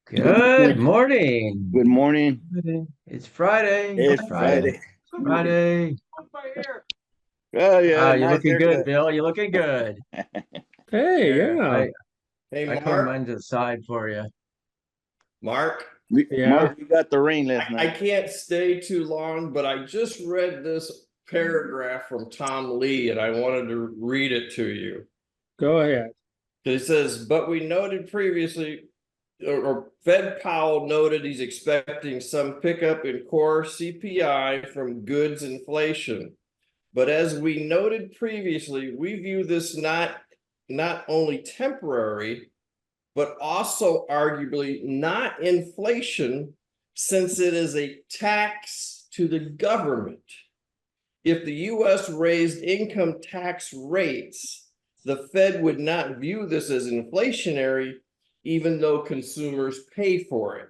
Good morning. Good morning. It's Friday. It's It's Friday. Friday. It's Friday. Oh yeah, You're nice looking good, haircut. Bill. You're looking good. Hey, Here, yeah, Hey, I cleaned Mark. mine to the side for you. Mark, yeah. Mark, we got the rain last I night. can't stay too long, but I just read this paragraph from Tom Lee and I wanted to read it to you. Go ahead. It says, but we noted previously, or Fed Powell noted he's expecting some pickup in core CPI from goods inflation. But as we noted previously, we view this not only temporary, but also arguably not inflation, since it is a tax to the government. If the US raised income tax rates, the Fed would not view this as inflationary, even though consumers pay for it.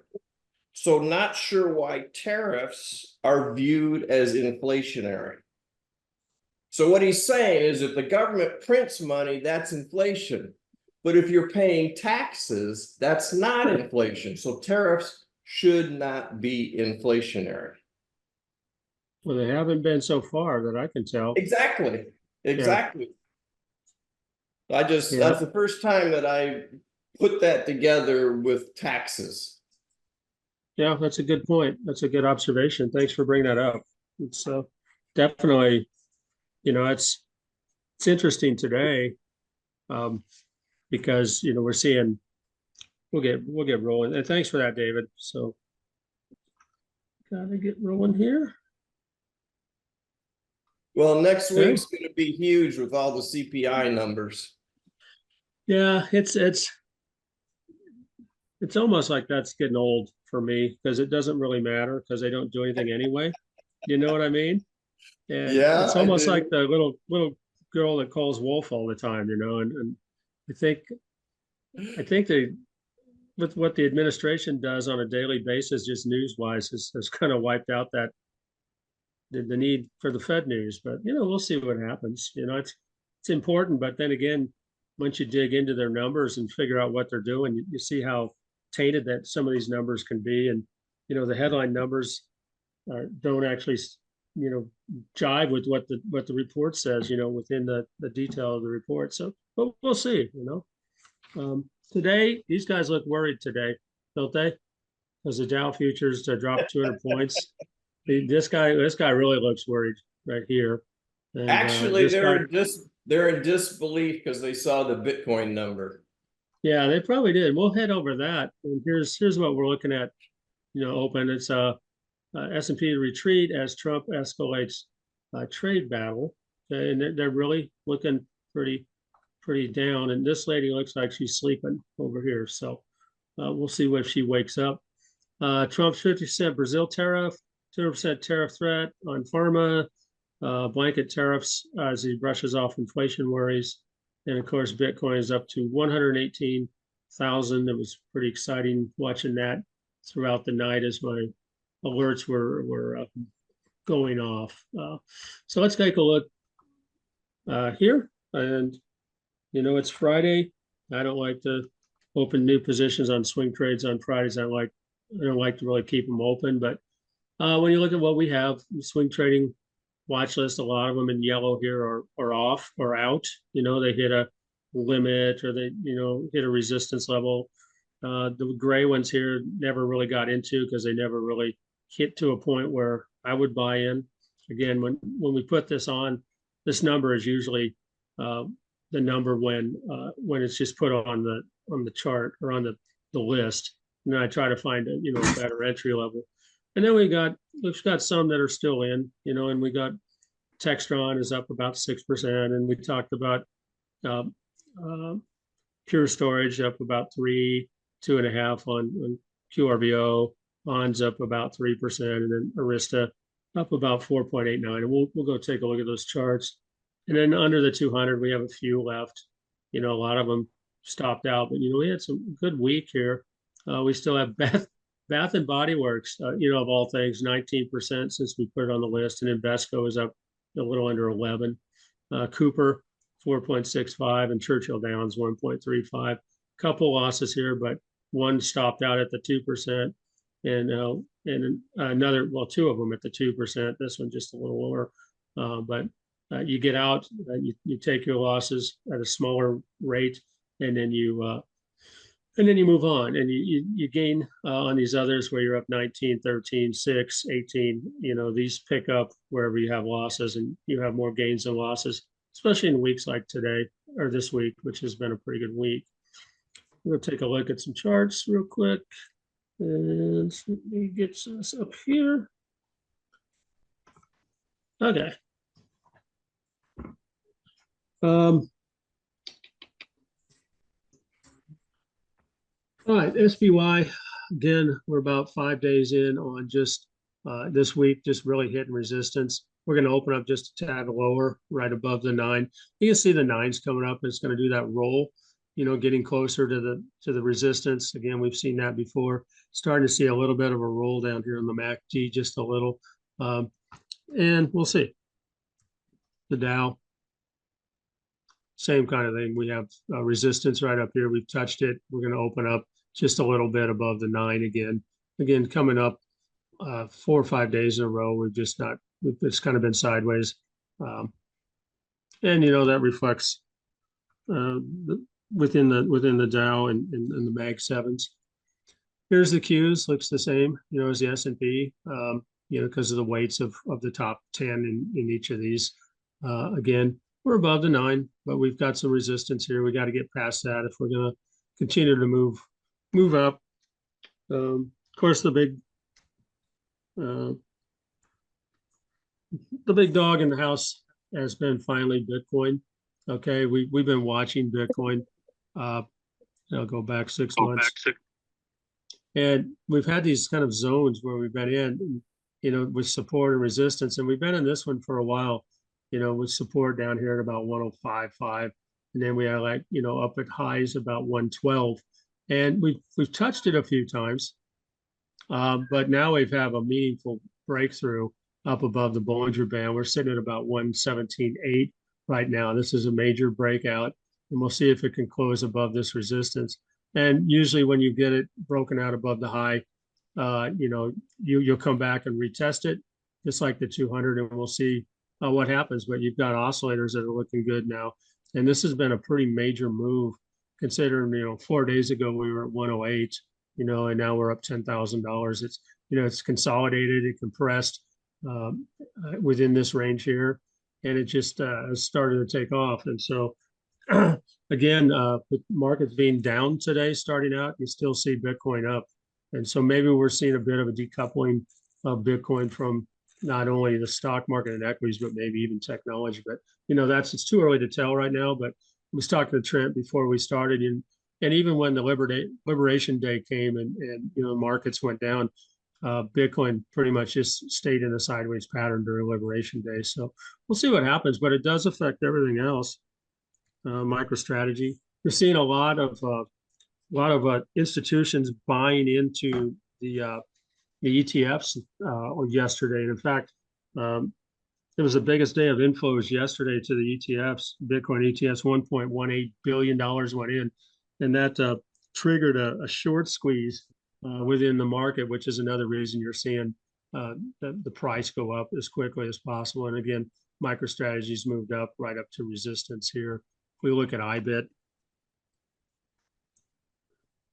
So not sure why tariffs are viewed as inflationary. So what he's saying is if the government prints money, that's inflation. But if you're paying taxes, that's not inflation. So tariffs should not be inflationary. Well, they haven't been so far that I can tell. Exactly. Exactly. Yeah, That's the first time that I put that together with taxes. yeah, that's a good point. That's a good observation. Thanks for bringing that up. It's definitely, it's interesting today, um, because we're seeing we'll get rolling. And thanks for that, David. So gotta get rolling here. Well, next Okay. week's going to be huge with all the CPI numbers. Yeah, it's almost like that's getting old for me because it doesn't really matter because they don't do anything anyway. You know what I mean? And Yeah, it's I almost do. like the little girl that calls wolf all the time, and I think I think they with what the administration does on a daily basis, just news wise, has kind of wiped out that the need for the Fed news. But we'll see what happens. It's important, but then again, once you dig into their numbers and figure out what they're doing, you see how tainted that some of these numbers can be. And the headline numbers don't actually jive with what the report says, within the detail of the report. So but we'll see. Today these guys look worried today, don't they? Because the Dow futures dropped 200 points. This guy really looks worried right here. And Actually, this guy, they're in disbelief because they saw the Bitcoin number. yeah, they probably did. We'll head over that. And here's what we're looking at. Open. It's S&P to retreat as Trump escalates trade battle. Okay, and they're really looking pretty down. And this lady looks like she's sleeping over here. So we'll see if she wakes up. Trump's 50% Brazil tariff, 200% tariff threat on pharma, blanket tariffs as he brushes off inflation worries. And of course, Bitcoin is up to 118,000. It was pretty exciting watching that throughout the night as my alerts were going off. So let's take a look here. And it's Friday. I don't like to open new positions on swing trades on Fridays. I don't like to really keep them open. But when you look at what we have, swing trading watch list, a lot of them in yellow here are off or out. They hit a limit or they hit a resistance level. The gray ones here never really got into because they never really hit to a point where I would buy in. Again, when we put this on, this number is usually uh, the number when it's just put on the chart or on the list. And then I try to find a better entry level. And then we've got some that are still in, and we got Textron is up about 6%, and we talked about uh, uh, Pure Storage up about 2.5 on QRBO, Bonds up about 3%, and then Arista up about 4.89. And we'll go take a look at those charts. And then under the 200, we have a few left. A lot of them stopped out, but we had some good week here. We still have Bath and Body Works, of all things, 19% since we put it on the list, and Invesco is up a little under 11. Cooper 4.65 and Churchill Downs 1.35. Couple losses here, but one stopped out at the 2%, and another, well, two of them at the 2%. This one just a little lower, but you get out, you take your losses at a smaller rate, and then you move on, and you gain on these others where you're up 19, 13, 6, 18. These pick up wherever you have losses, and you have more gains than losses, especially in weeks like today or this week, which has been a pretty good week. We'll take a look at some charts real quick, and let me get this up here. Okay. All right, SPY, again, we're about 5 days in on just this week, just really hitting resistance. We're going to open up just a tad lower, right above the 9. You can see the 9's coming up. It's going to do that roll, getting closer to the resistance. Again, we've seen that before. Starting to see a little bit of a roll down here on the MACD, just a little. And we'll see. The Dow, same kind of thing. We have resistance right up here. We've touched it. We're going to open up just a little bit above the 9 again. Again, coming up 4 or 5 days in a row. It's kind of been sideways. And that reflects within the Dow and the Mag 7s. Here's the Qs, looks the same, as the S&P, because of the weights of the top 10 in each of these. Again, we're above the 9, but we've got some resistance here. We got to get past that if we're going to continue to move up. Of course, the big dog in the house has been finally Bitcoin. Okay, we've been watching Bitcoin. I'll go back 6 months. And we've had these kind of zones where we've been in, with support and resistance. And we've been in this one for a while, with support down here at about 105.5. And then we are up at highs about 112. And we've touched it a few times. But now we've have a meaningful breakthrough up above the Bollinger Band. We're sitting at about 117.8 right now. This is a major breakout, and we'll see if it can close above this resistance. And usually when you get it broken out above the high, you'll come back and retest it, just like the 200, and we'll see what happens. But you've got oscillators that are looking good now. And this has been a pretty major move, considering, 4 days ago we were at 108, and now we're up $10,000. It's consolidated, it compressed within this range here, and it just has started to take off. And so, again, with markets being down today, starting out, you still see Bitcoin up. And so maybe we're seeing a bit of a decoupling of Bitcoin from not only the stock market and equities, but maybe even technology. But, it's too early to tell right now. But I was talking to Trent before we started, and even when the Liberation Day came and markets went down, Bitcoin pretty much just stayed in a sideways pattern during Liberation Day. So we'll see what happens, but it does affect everything else. MicroStrategy, we're seeing a lot of institutions buying into the ETFs yesterday. And in fact, it was the biggest day of inflows yesterday to the ETFs, Bitcoin ETFs. $1.18 billion went in, and that triggered a short squeeze within the market, which is another reason you're seeing the price go up as quickly as possible. And again, MicroStrategy's moved up right up to resistance here. If we look at IBIT,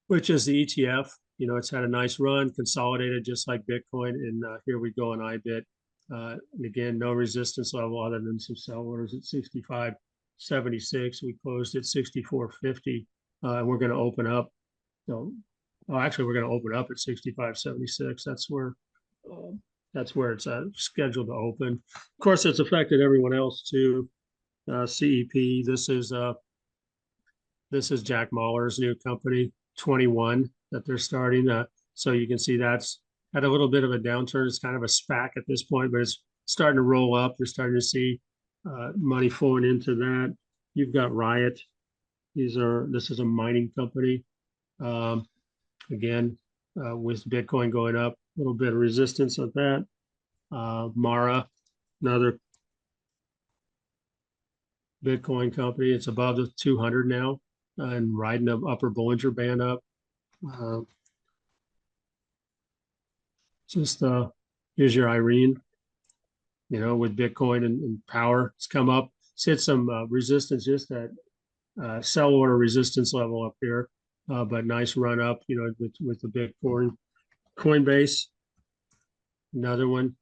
which is the ETF, it's had a nice run, consolidated just like Bitcoin. And here we go on IBIT. And again, no resistance level other than some sell orders at 65.76. We closed at 64.50. And we're going to open up. Actually, we're going to open up at 65.76. That's where it's scheduled to open. Of course, it's affected everyone else too. CEP. This is Jack Mahler's new company, 21, that they're starting. So you can see that's had a little bit of a downturn. It's kind of a SPAC at this point, but it's starting to roll up. You're starting to see money flowing into that. You've got Riot. This is a mining company. Again, with Bitcoin going up, a little bit of resistance of that. Mara, another Bitcoin company. It's above the 200 now and riding the upper Bollinger Band up. Uh, just here's your Irene, with Bitcoin and power. It's come up. It's hit some resistance, just that sell order resistance level up here, but nice run up, with the Bitcoin. Coinbase, another one.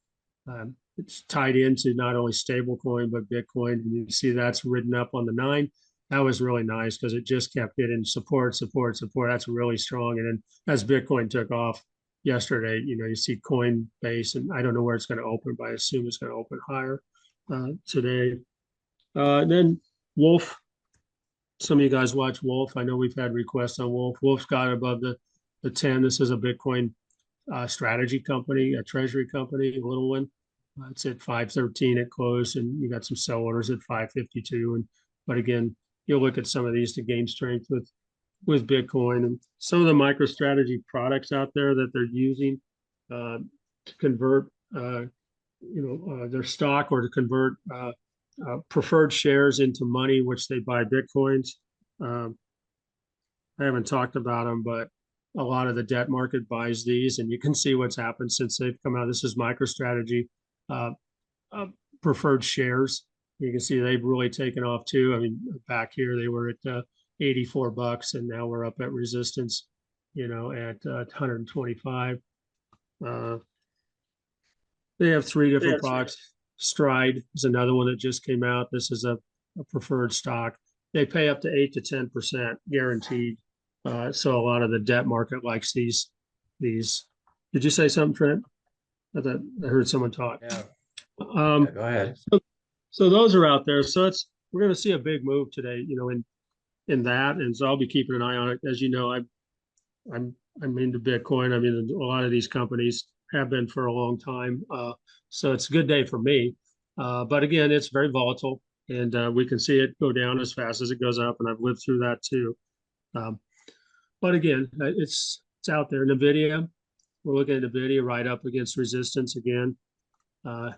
It's tied into not only stablecoin but Bitcoin. And you see that's ridden up on the 9. That was really nice because it just kept getting support. That's really strong. And then as Bitcoin took off yesterday, you see Coinbase, and I don't know where it's going to open, but I assume it's going to open higher today. And then Wolf. Some of you guys watch Wolf. I know we've had requests on Wolf. Wolf's got above the 10. This is a Bitcoin strategy company, a treasury company, a little one. It's at 513 at close, and you got some sell orders at 552. But again, you'll look at some of these to gain strength with Bitcoin, and some of the MicroStrategy products out there that they're using to convert their stock, or to convert preferred shares into money, which they buy Bitcoins. I haven't talked about them, but a lot of the debt market buys these, and you can see what's happened since they've come out. This is MicroStrategy preferred shares. You can see they've really taken off too. I mean, back here they were at $84, and now we're up at resistance, at 125. They have 3 different products. Stride is another one that just came out. This is a preferred stock. They pay up to 8 to 10% guaranteed. So a lot of the debt market likes these. Did you say something, Trent? I heard someone talk. Yeah. Go ahead. So those are out there. So we're going to see a big move today, in that, and so I'll be keeping an eye on it. As you know, I'm into Bitcoin. I mean, a lot of these companies have been for a long time. So it's a good day for me. But again, it's very volatile, and we can see it go down as fast as it goes up, and I've lived through that too. But again, it's out there. NVIDIA, we're looking at NVIDIA right up against resistance again.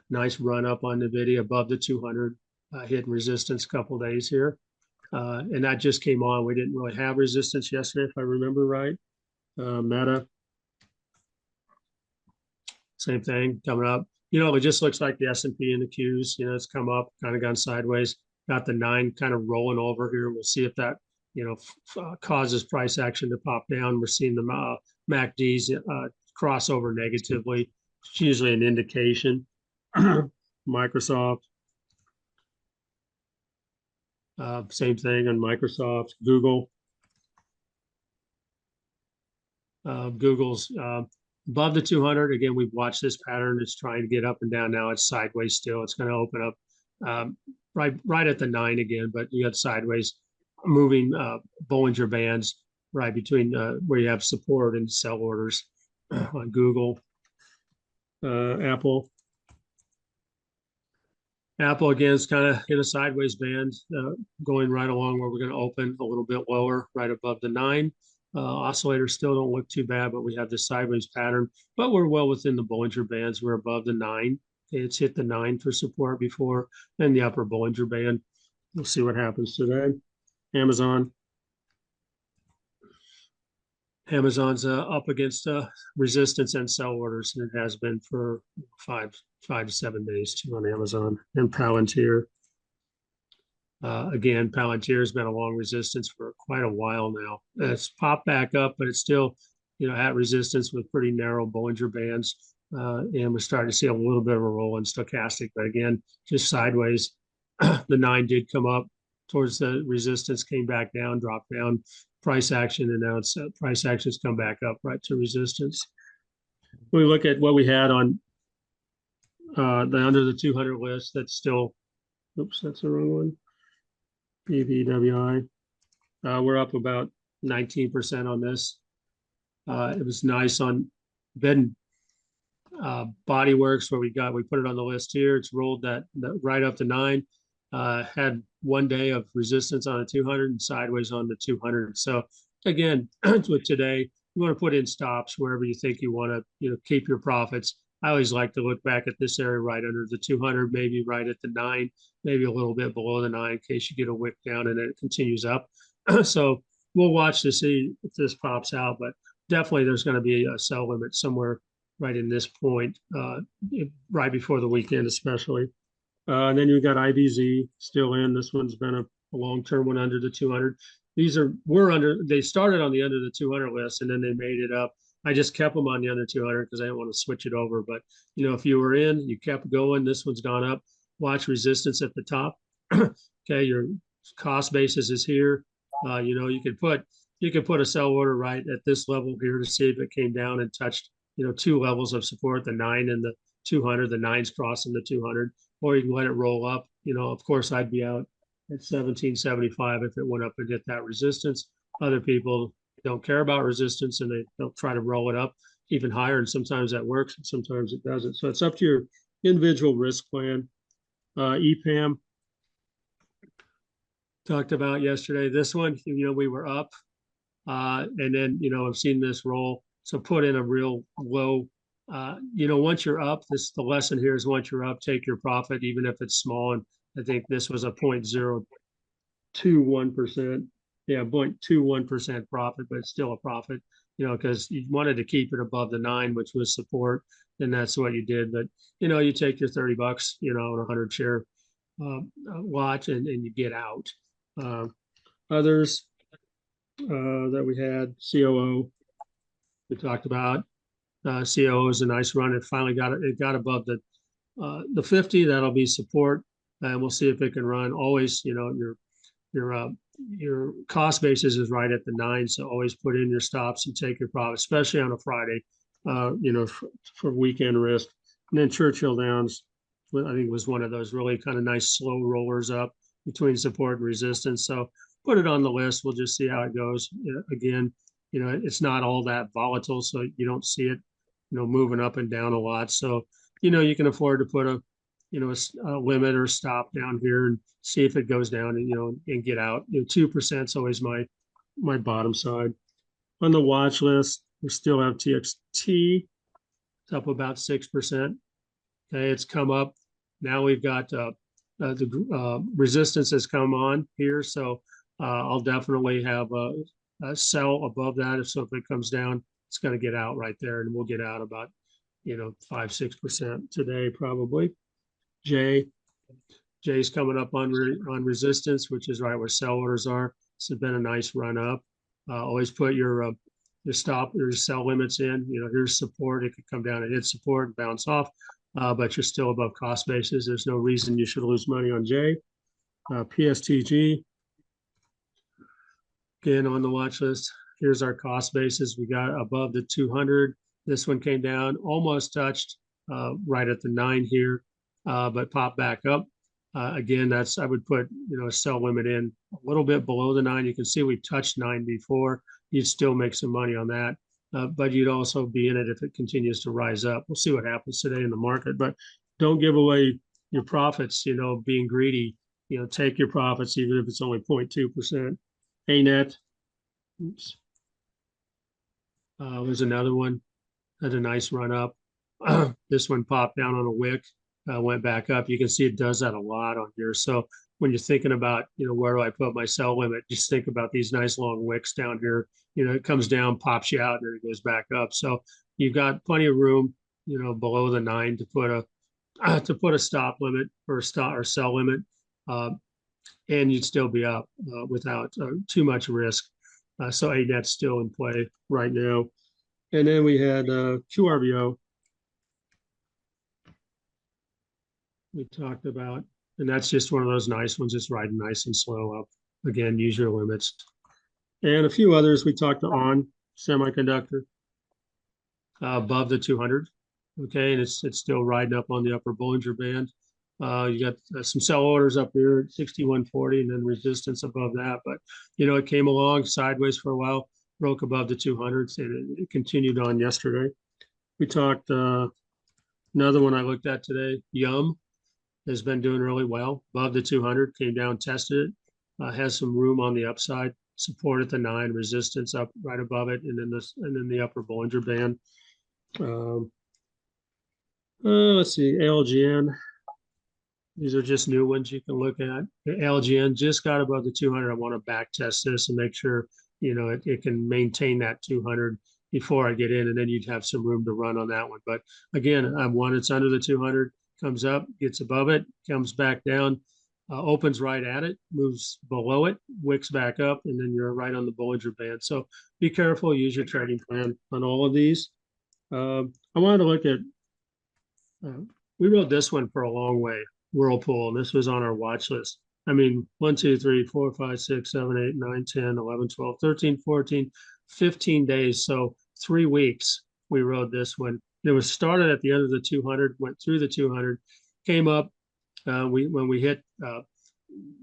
Nice run up on NVIDIA above the 200, hitting resistance a couple days here. And that just came on. We didn't really have resistance yesterday, if I remember right. Meta, same thing coming up. It just looks like the S&P and the Qs. It's come up, kind of gone sideways. Got the 9 kind of rolling over here. We'll see if that causes price action to pop down. We're seeing the MACDs cross over negatively. It's usually an indication. Microsoft, same thing on Microsoft. Google's above the 200. Again, we've watched this pattern. It's trying to get up and down. Now it's sideways still. It's going to open up right at the 9 again, but you got sideways moving Bollinger Bands right between where you have support and sell orders on Google. Apple again is kind of in a sideways band, going right along where we're going to open a little bit lower, right above the 9. Oscillators still don't look too bad, but we have this sideways pattern, but we're well within the Bollinger Bands. We're above the 9. It's hit the 9 for support before, and the upper Bollinger Band. We'll see what happens today. Amazon's up against resistance and sell orders, and it has been for 5 to 7 days too on Amazon. And Palantir, again, Palantir has been a long resistance for quite a while now. It's popped back up, but it's still, at resistance with pretty narrow Bollinger Bands, and we're starting to see a little bit of a roll in stochastic, but again, just sideways. The 9 did come up towards the resistance, came back down, dropped down. Price action, and now it's price actions come back up right to resistance. We look at what we had on the under the 200 list. That's still, oops, that's the wrong one. BBWI. We're up about 19% on this. It was nice on Bed Body Works, where we put it on the list here. It's rolled that right up to 9. Had 1 day of resistance on a 200 and sideways on the 200. So again, with today, you want to put in stops wherever you think you want to, keep your profits. I always like to look back at this area right under the 200, maybe right at the 9, maybe a little bit below the 9 in case you get a wick down and then it continues up. So we'll watch to see if this pops out, but definitely there's going to be a sell limit somewhere right in this point, right before the weekend, especially. And then you've got IBZ still in. This one's been a long-term one under the 200. They started on the under the 200 list and then they made it up. I just kept them on the under 200 because I didn't want to switch it over. But, if you were in, you kept going. This one's gone up. Watch resistance at the top. Okay, your cost basis is here. You could put a sell order right at this level here to see if it came down and touched, two levels of support, the 9 and the 200. The 9's crossing the 200, or you can let it roll up. Of course, I'd be out at 1775 if it went up and hit that resistance. Other people don't care about resistance and they'll try to roll it up even higher. And sometimes that works and sometimes it doesn't. So it's up to your individual risk plan. EPAM talked about yesterday. This one, we were up and then, I've seen this roll. So put in a real low, once you're up, the lesson here is once you're up, take your profit, even if it's small. And I think this was a 0.021%. Yeah, 0.21% profit, but it's still a profit, because you wanted to keep it above the 9, which was support, and that's what you did. But, you take your $30, on a 100 share watch and you get out. Others that we had, COO, we talked about. COO is a nice run. It finally got above the 50. That'll be support, and we'll see if it can run. Always, your cost basis is right at the 9, so always put in your stops and take your profit, especially on a Friday. For weekend risk. And then Churchill Downs, I think, was one of those really kind of nice slow rollers up between support and resistance. So put it on the list. We'll just see how it goes. Again, it's not all that volatile, so you don't see it, moving up and down a lot. So, you can afford to put a limit or stop down here and see if it goes down and get out. 2% is always my bottom side. On the watch list, we still have TXT. It's up about 6%. Okay, it's come up. Now we've got the resistance has come on here, so I'll definitely have a sell above that. So if it comes down, it's going to get out right there, and we'll get out about 5-6% today probably. J's coming up on resistance, which is right where sell orders are. This has been a nice run up. Always put your stop or sell limits in. Here's support. It could come down and hit support and bounce off, but you're still above cost basis. There's no reason you should lose money on J. PSTG, again on the watch list. Here's our cost basis. We got above the 200. This one came down, almost touched right at the 9 here, but popped back up. Again, I would put a sell limit in a little bit below the 9. You can see we touched 9 before. You'd still make some money on that, but you'd also be in it if it continues to rise up. We'll see what happens today in the market, but don't give away your profits. Being greedy. Take your profits even if it's only 0.2%. ANET, oops, was another one. Had a nice run up. This one popped down on a wick. Went back up. You can see it does that a lot on here. So when you're thinking about, where do I put my sell limit, just think about these nice long wicks down here. It comes down, pops you out, and it goes back up. So you've got plenty of room, below the 9 to put a stop limit or sell limit, and you'd still be up without too much risk. So ANET's still in play right now. And then we had QRBO. We talked about, and that's just one of those nice ones, just riding nice and slow up. Again, use your limits. And a few others we talked on. Semiconductor above the 200. Okay, and it's still riding up on the upper Bollinger Band. You got some sell orders up here at 61.40 and then resistance above that. But, it came along sideways for a while, broke above the 200s, and it continued on yesterday. We talked, another one I looked at today, Yum, has been doing really well, above the 200, came down, tested it, has some room on the upside, support at the 9, resistance up right above it, and then the upper Bollinger Band. Let's see, ALGN. These are just new ones you can look at. ALGN just got above the 200. I want to back test this and make sure, it can maintain that 200, before I get in, and then you'd have some room to run on that one. But again, I'm one, it's under the 200, comes up, gets above it, comes back down, opens right at it, moves below it, wicks back up, and then you're right on the Bollinger Band. So be careful, use your trading plan on all of these. I wanted to look at, we rode this one for a long way, Whirlpool, and this was on our watch list. I mean, 1, 2, 3, 4, 5, 6, 7, 8, 9, 10, 11, 12, 13, 14, 15 days. So 3 weeks we rode this one. It was started at the end of the 200, went through the 200, came up. When we hit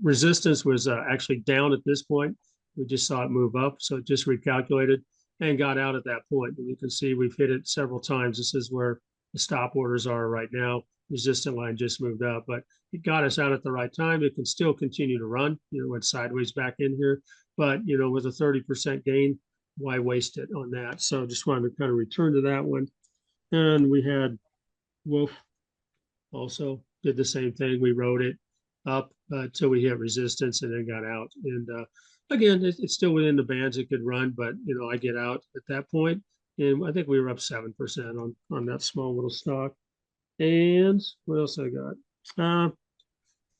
resistance was actually down at this point. We just saw it move up. So it just recalculated and got out at that point. And you can see we've hit it several times. This is where the stop orders are right now. Resistant line just moved up, but it got us out at the right time. It can still continue to run, went sideways back in here, but with a 30% gain, why waste it on that? So just wanted to kind of return to that one. And we had Wolf also did the same thing. We rode it up till we hit resistance and then got out. And again, it's still within the bands it could run, but I get out at that point, and I think we were up 7% on that small little stock. And what else I got?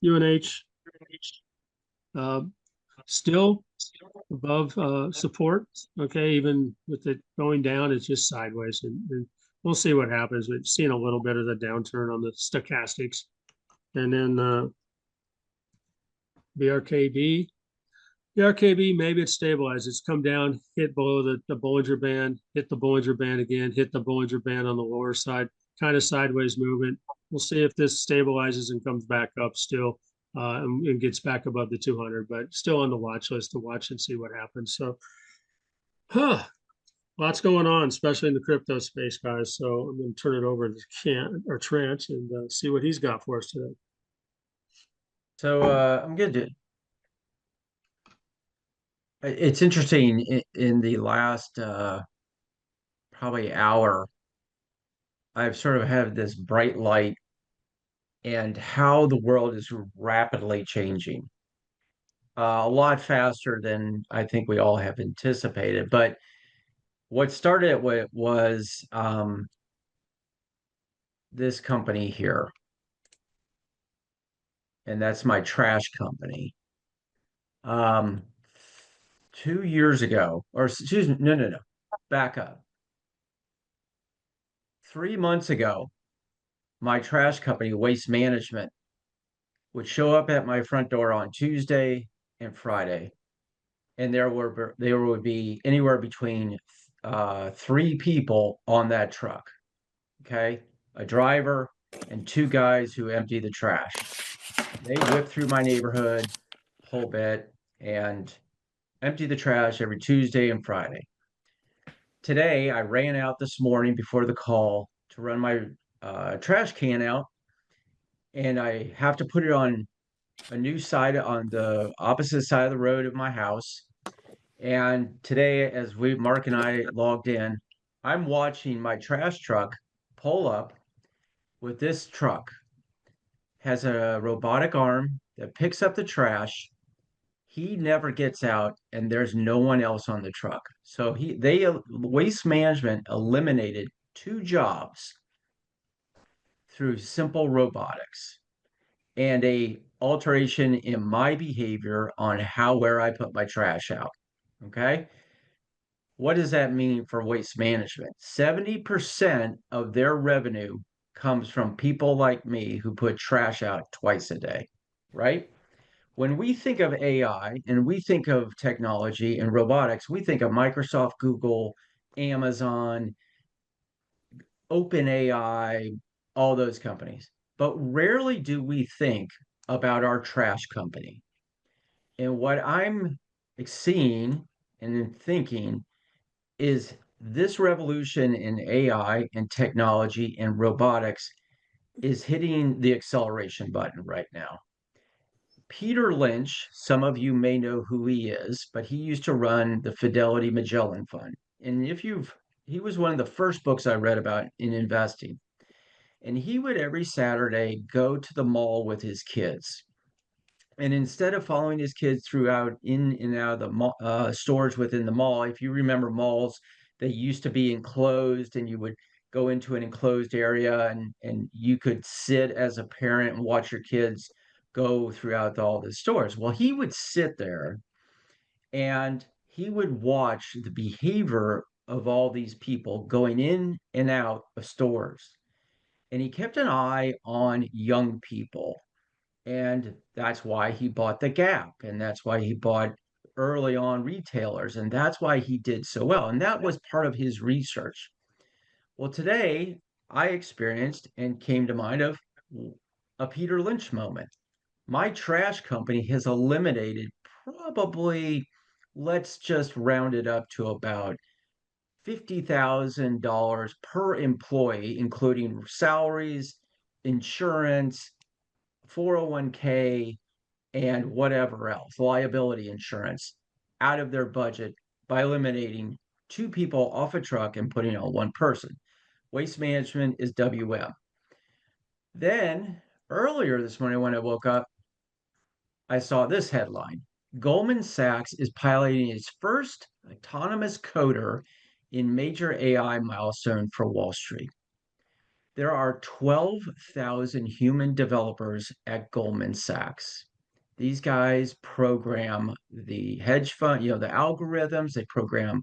UNH still above support. Okay, even with it going down, it's just sideways, and we'll see what happens. We've seen a little bit of the downturn on the stochastics, and then BRKB. BRKB, maybe it's stabilized. It's come down, hit below the Bollinger Band, hit the Bollinger Band again, hit the Bollinger Band on the lower side, kind of sideways movement. We'll see if this stabilizes and comes back up still and gets back above the 200, but still on the watch list to watch and see what happens. So, lots going on, especially in the crypto space, guys. So I'm going to turn it over to Trent and see what he's got for us today. So I'm good to. It's interesting in the last probably hour, I've sort of had this bright light and how the world is rapidly changing. A lot faster than I think we all have anticipated. But what started with was this company here, and that's my trash company. 2 years ago, or excuse me, no, back up. 3 months ago, my trash company, Waste Management, would show up at my front door on Tuesday and Friday, and there would be anywhere between 3 people on that truck. Okay, a driver and 2 guys who empty the trash. They whip through my neighborhood a whole bit and empty the trash every Tuesday and Friday. Today, I ran out this morning before the call to run my trash can out, and I have to put it on a new side on the opposite side of the road of my house. And today, as Mark and I logged in, I'm watching my trash truck pull up with this truck. Has a robotic arm that picks up the trash. He never gets out, and there's no one else on the truck. So Waste Management eliminated 2 jobs through simple robotics and a alteration in my behavior on where I put my trash out. Okay. What does that mean for Waste Management? 70% of their revenue comes from people like me who put trash out twice a day, right? When we think of AI and we think of technology and robotics, we think of Microsoft, Google, Amazon, OpenAI, all those companies. But rarely do we think about our trash company. And what I'm seeing and thinking is this revolution in AI and technology and robotics is hitting the acceleration button right now. Peter Lynch, some of you may know who he is, but he used to run the Fidelity Magellan Fund. And he was one of the first books I read about in investing. And he would every Saturday go to the mall with his kids. And instead of following his kids throughout in and out of the stores within the mall, if you remember malls, They used to be enclosed, and you would go into an enclosed area, and you could sit as a parent and watch your kids go throughout all the stores. Well, he would sit there and he would watch the behavior of all these people going in and out of stores. And he kept an eye on young people. And that's why he bought the Gap. And that's why he bought early on retailers. And that's why he did so well. And that was part of his research. Well, today I experienced and came to mind of a Peter Lynch moment. My trash company has eliminated probably, let's just round it up to about $50,000 per employee, including salaries, insurance, 401k, and whatever else, liability insurance, out of their budget by eliminating two people off a truck and putting on one person. Waste management is WM. Then earlier this morning when I woke up, I saw this headline. Goldman Sachs is piloting its first autonomous coder in major AI milestone for Wall Street. There are 12,000 human developers at Goldman Sachs. These guys program the hedge fund, the algorithms, they program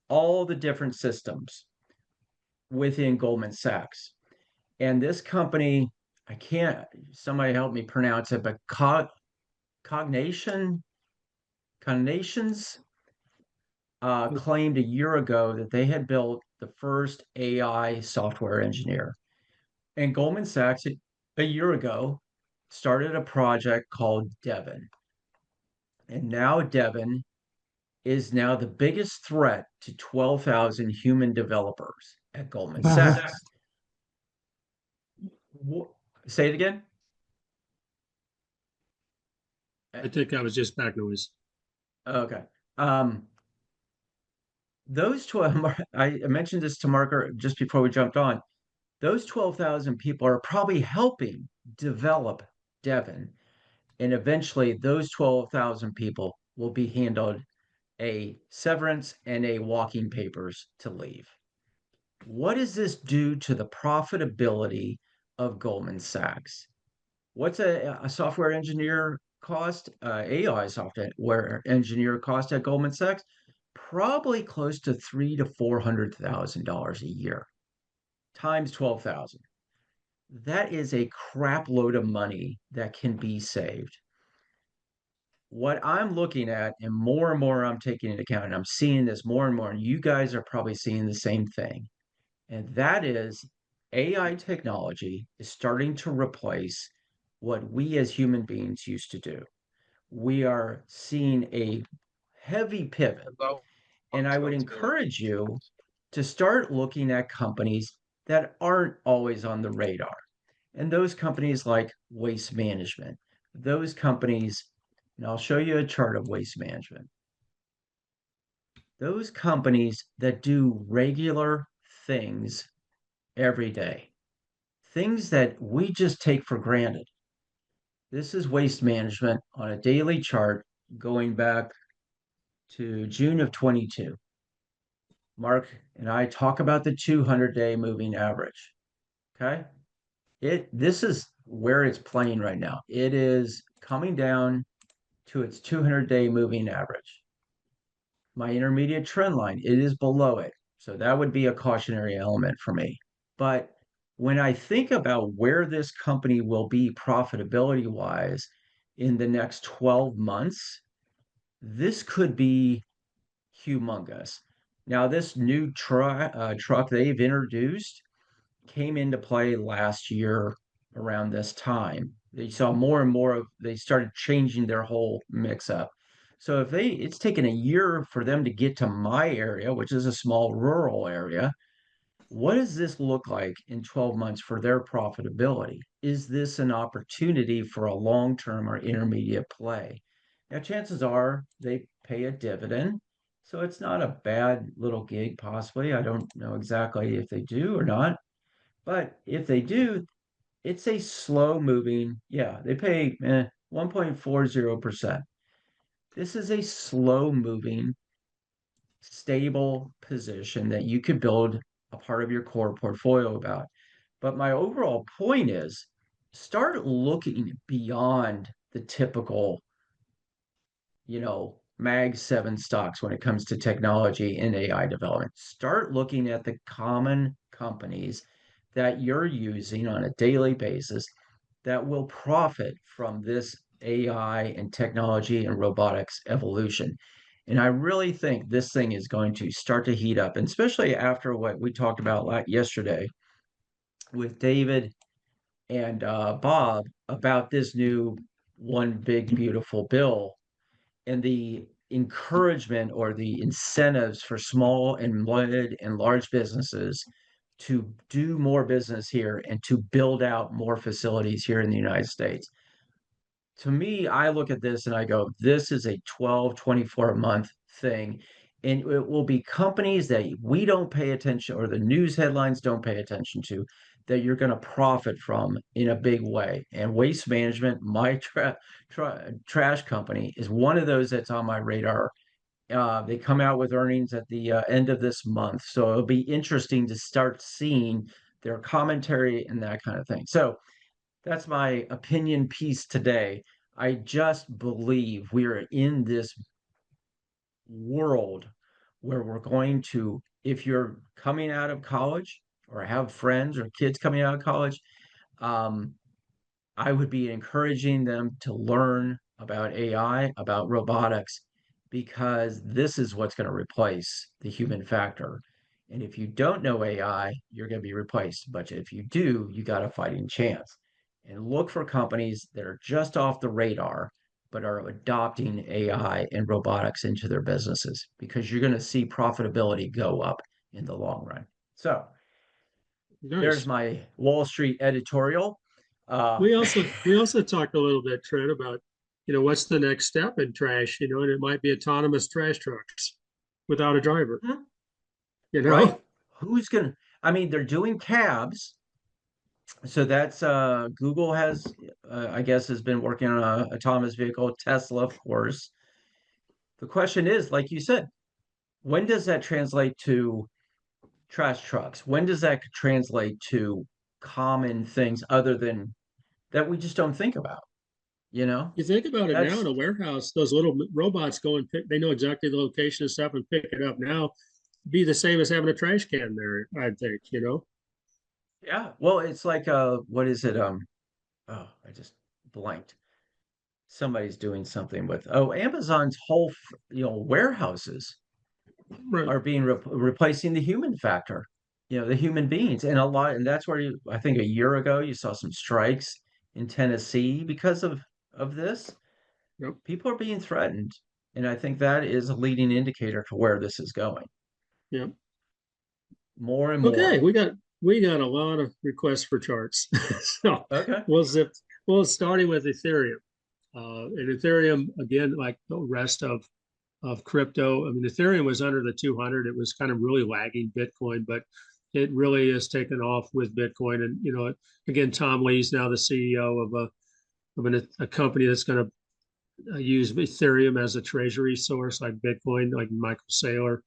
all the different systems within Goldman Sachs. And this company, I can't, somebody help me pronounce it, but Cognitions claimed a year ago that they had built the first AI software engineer. And Goldman Sachs, a year ago, started a project called Devon. And now Devon is now the biggest threat to 12,000 human developers at Goldman Sachs. Say it again. I think that was just back noise. Okay. Those 12, I mentioned this to Margaret just before we jumped on. Those 12,000 people are probably helping develop Devon. And eventually, those 12,000 people will be handled a severance and a walking papers to leave. What does this do to the profitability of Goldman Sachs? What's a software engineer cost? AI software engineer cost at Goldman Sachs? Probably close to $300,000 to $400,000 a year, times 12,000. That is a crap load of money that can be saved. What I'm looking at, and more I'm taking into account, and I'm seeing this more and more, and you guys are probably seeing the same thing, and that is AI technology is starting to replace what we as human beings used to do. We are seeing a heavy pivot, and I would encourage you to start looking at companies that aren't always on the radar. And those companies like Waste Management, those companies, and I'll show you a chart of Waste Management. Those companies that do regular things every day, things that we just take for granted. This is Waste Management on a daily chart going back to June of 22. Mark and I talk about the 200-day moving average. Okay. This is where it's playing right now. It is coming down to its 200-day moving average. My intermediate trend line, it is below it. So that would be a cautionary element for me. But when I think about where this company will be profitability wise in the next 12 months, this could be humongous. Now, this new truck they've introduced came into play last year around this time. They saw more and more of, they started changing their whole mix up. So it's taken a year for them to get to my area, which is a small rural area. What does this look like in 12 months for their profitability? Is this an opportunity for a long-term or intermediate play? Now, chances are they pay a dividend, so it's not a bad little gig, possibly. I don't know exactly if they do or not, but if they do, it's a slow moving, yeah, they pay 1.40%. This is a slow moving stable position that you could build a part of your core portfolio about. But my overall point is start looking beyond the typical, Mag 7 stocks when it comes to technology and AI development. Start looking at the common companies that you're using on a daily basis that will profit from this AI and technology and robotics evolution. And I really think this thing is going to start to heat up, and especially after what we talked about yesterday with David and Bob about this new one big beautiful bill and the encouragement or the incentives for small and mid and large businesses to do more business here and to build out more facilities here in the United States. To me, I look at this and I go, this is a 12, 24-month thing. And it will be companies that we don't pay attention or the news headlines don't pay attention to that you're going to profit from in a big way. And Waste Management, my trash company, is one of those that's on my radar. They come out with earnings at the end of this month. So it'll be interesting to start seeing their commentary and that kind of thing. So that's my opinion piece today. I just believe we are in this world where we're going to, if you're coming out of college or have friends or kids coming out of college, um, I would be encouraging them to learn about AI, about robotics, because this is what's going to replace the human factor. And if you don't know AI, you're going to be replaced. But if you do, you got a fighting chance. And look for companies that are just off the radar, but are adopting AI and robotics into their businesses because you're going to see profitability go up in the long run. So there's Nice. my Wall Street editorial. We also talked a little bit, Trent, about, what's the next step in trash, and it might be autonomous trash trucks without a driver, right? Who's gonna? I mean, they're doing cabs, so that's Google has, I guess, has been working on a autonomous vehicle. Tesla, of course. The question is, like you said, when does that translate to trash trucks? When does that translate to common things other than that we just don't think about? You know, You think about it now that's in a warehouse, those little robots go and pick, they know exactly the location and stuff and pick it up now. Be the same as having a trash can there, I think. yeah. Well, it's like what is it? Oh, I just blanked. Somebody's doing something with Amazon's whole warehouses Right. are being replacing the human factor, the human beings, and a lot, and that's where I think a year ago you saw some strikes in Tennessee because of this. Yep. People are being threatened, and I think that is a leading indicator to where this is going. Yep. More and Okay, more. we got a lot of requests for charts. So Okay. well, starting with Ethereum. And Ethereum, again, like the rest of crypto. I mean, Ethereum was under the 200. It was kind of really lagging Bitcoin, but it really has taken off with Bitcoin. And again, Tom Lee's now the CEO of a company that's going to use Ethereum as a treasury source, like Bitcoin, like Michael Saylor.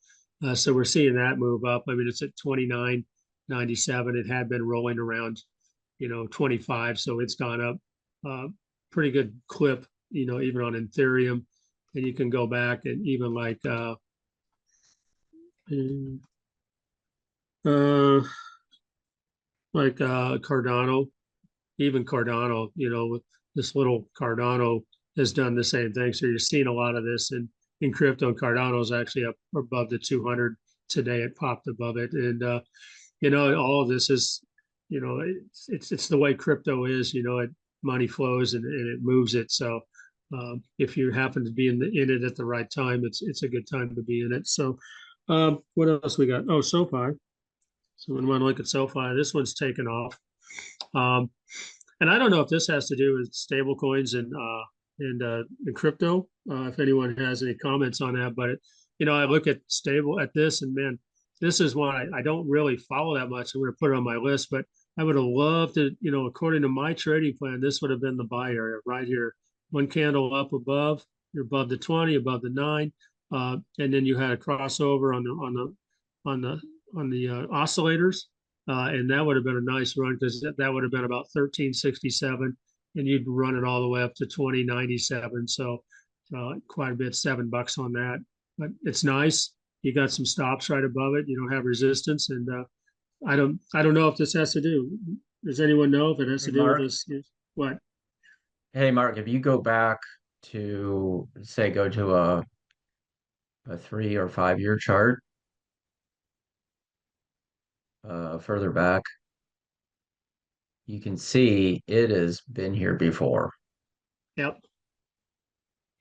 So we're seeing that move up. I mean, it's at 29.97. It had been rolling around, 25, so it's gone up pretty good clip, even on Ethereum. And you can go back and even Cardano, even Cardano, with this little Cardano has done the same thing. So you're seeing a lot of this in crypto. Cardano is actually up above the 200 today. It popped above it, and all of this is, it's the way crypto is. Money flows and it moves it. So if you happen to be in it at the right time, it's a good time to be in it. So what else we got? Oh, SoFi. So when we want to look at SoFi, this one's taken off. And I don't know if this has to do with stable coins and crypto. If anyone has any comments on that, but I look at this, and man, this is one I don't really follow that much. I'm going to put it on my list, but I would have loved to, according to my trading plan, this would have been the buy area right here. One candle up above, you're above the 20, above the 9. and then you had a crossover on the oscillators, and that would have been a nice run because that would have been about 1367, and you'd run it all the way up to 2097. So quite a bit, $7 on that, but it's nice. You got some stops right above it. You don't have resistance, and I don't know if this has to do. Does anyone know if it has Hey, to do with Mark. this? What? Hey, Mark, if you go back to, say, go to a 3 or 5 year chart, further back, you can see it has been here before. Yep.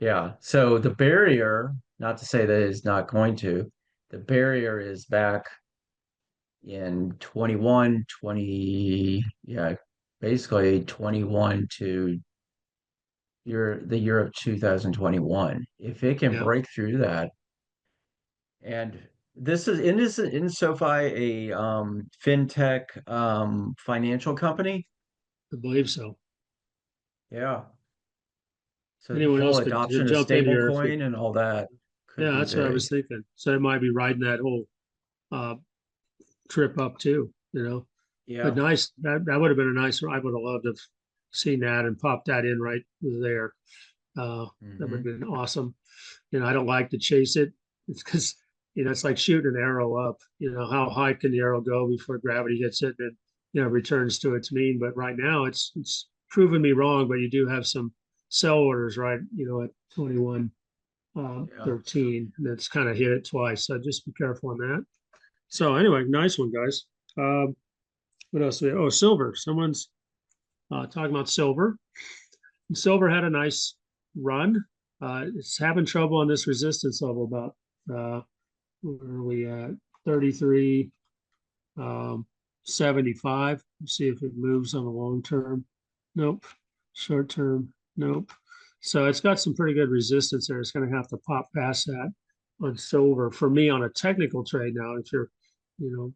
Yeah. So the barrier, not to say that it's not going to, the barrier is back in 21, 20, yeah, basically 21 to the year of 2021. If it can Yeah. break through that, and isn't SoFi a fintech financial company? I believe so. Yeah. So the Anyone whole else could adoption of jump in stable here if you. coin and all that could Yeah, be that's what I big. was thinking. So it might be riding that whole uh, trip up too, But Yeah. nice. That would have been a nice. I would have loved to have seen that and popped that in right there. That would have Hmm. been awesome. I don't like to chase it. It's because it's like shooting an arrow up. How high can the arrow go before gravity hits it and returns to its mean? But right now, it's proven me wrong. But you do have some sell orders, right? At 21. Yeah. 13. That's kind of hit it twice. So just be careful on that. So anyway, nice one, guys. What else? Oh, silver. Someone's talking about silver. Silver had a nice run. It's having trouble on this resistance level about where are we at? 33, 75. Let's see if it moves on the long term. Nope. Short term. Nope. So it's got some pretty good resistance there. It's going to have to pop past that on silver for me on a technical trade. Now, you know,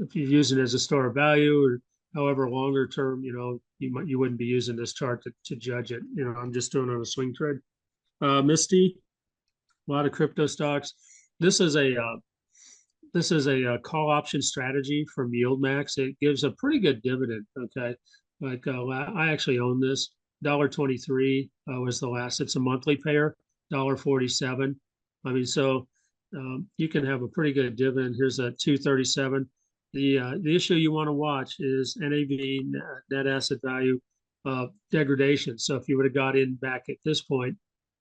if you're using it as a store of value or however longer term, you wouldn't be using this chart to judge it. I'm just doing it on a swing trade. Misty, a lot of crypto stocks. This is a call option strategy from YieldMax. It gives a pretty good dividend. Okay, like I actually own this. $1.23 was the last. It's a monthly payer. $1.47. I mean, so you can have a pretty good dividend. Here's a 237. The issue you want to watch is NAV, net asset value degradation. So if you would have got in back at this point,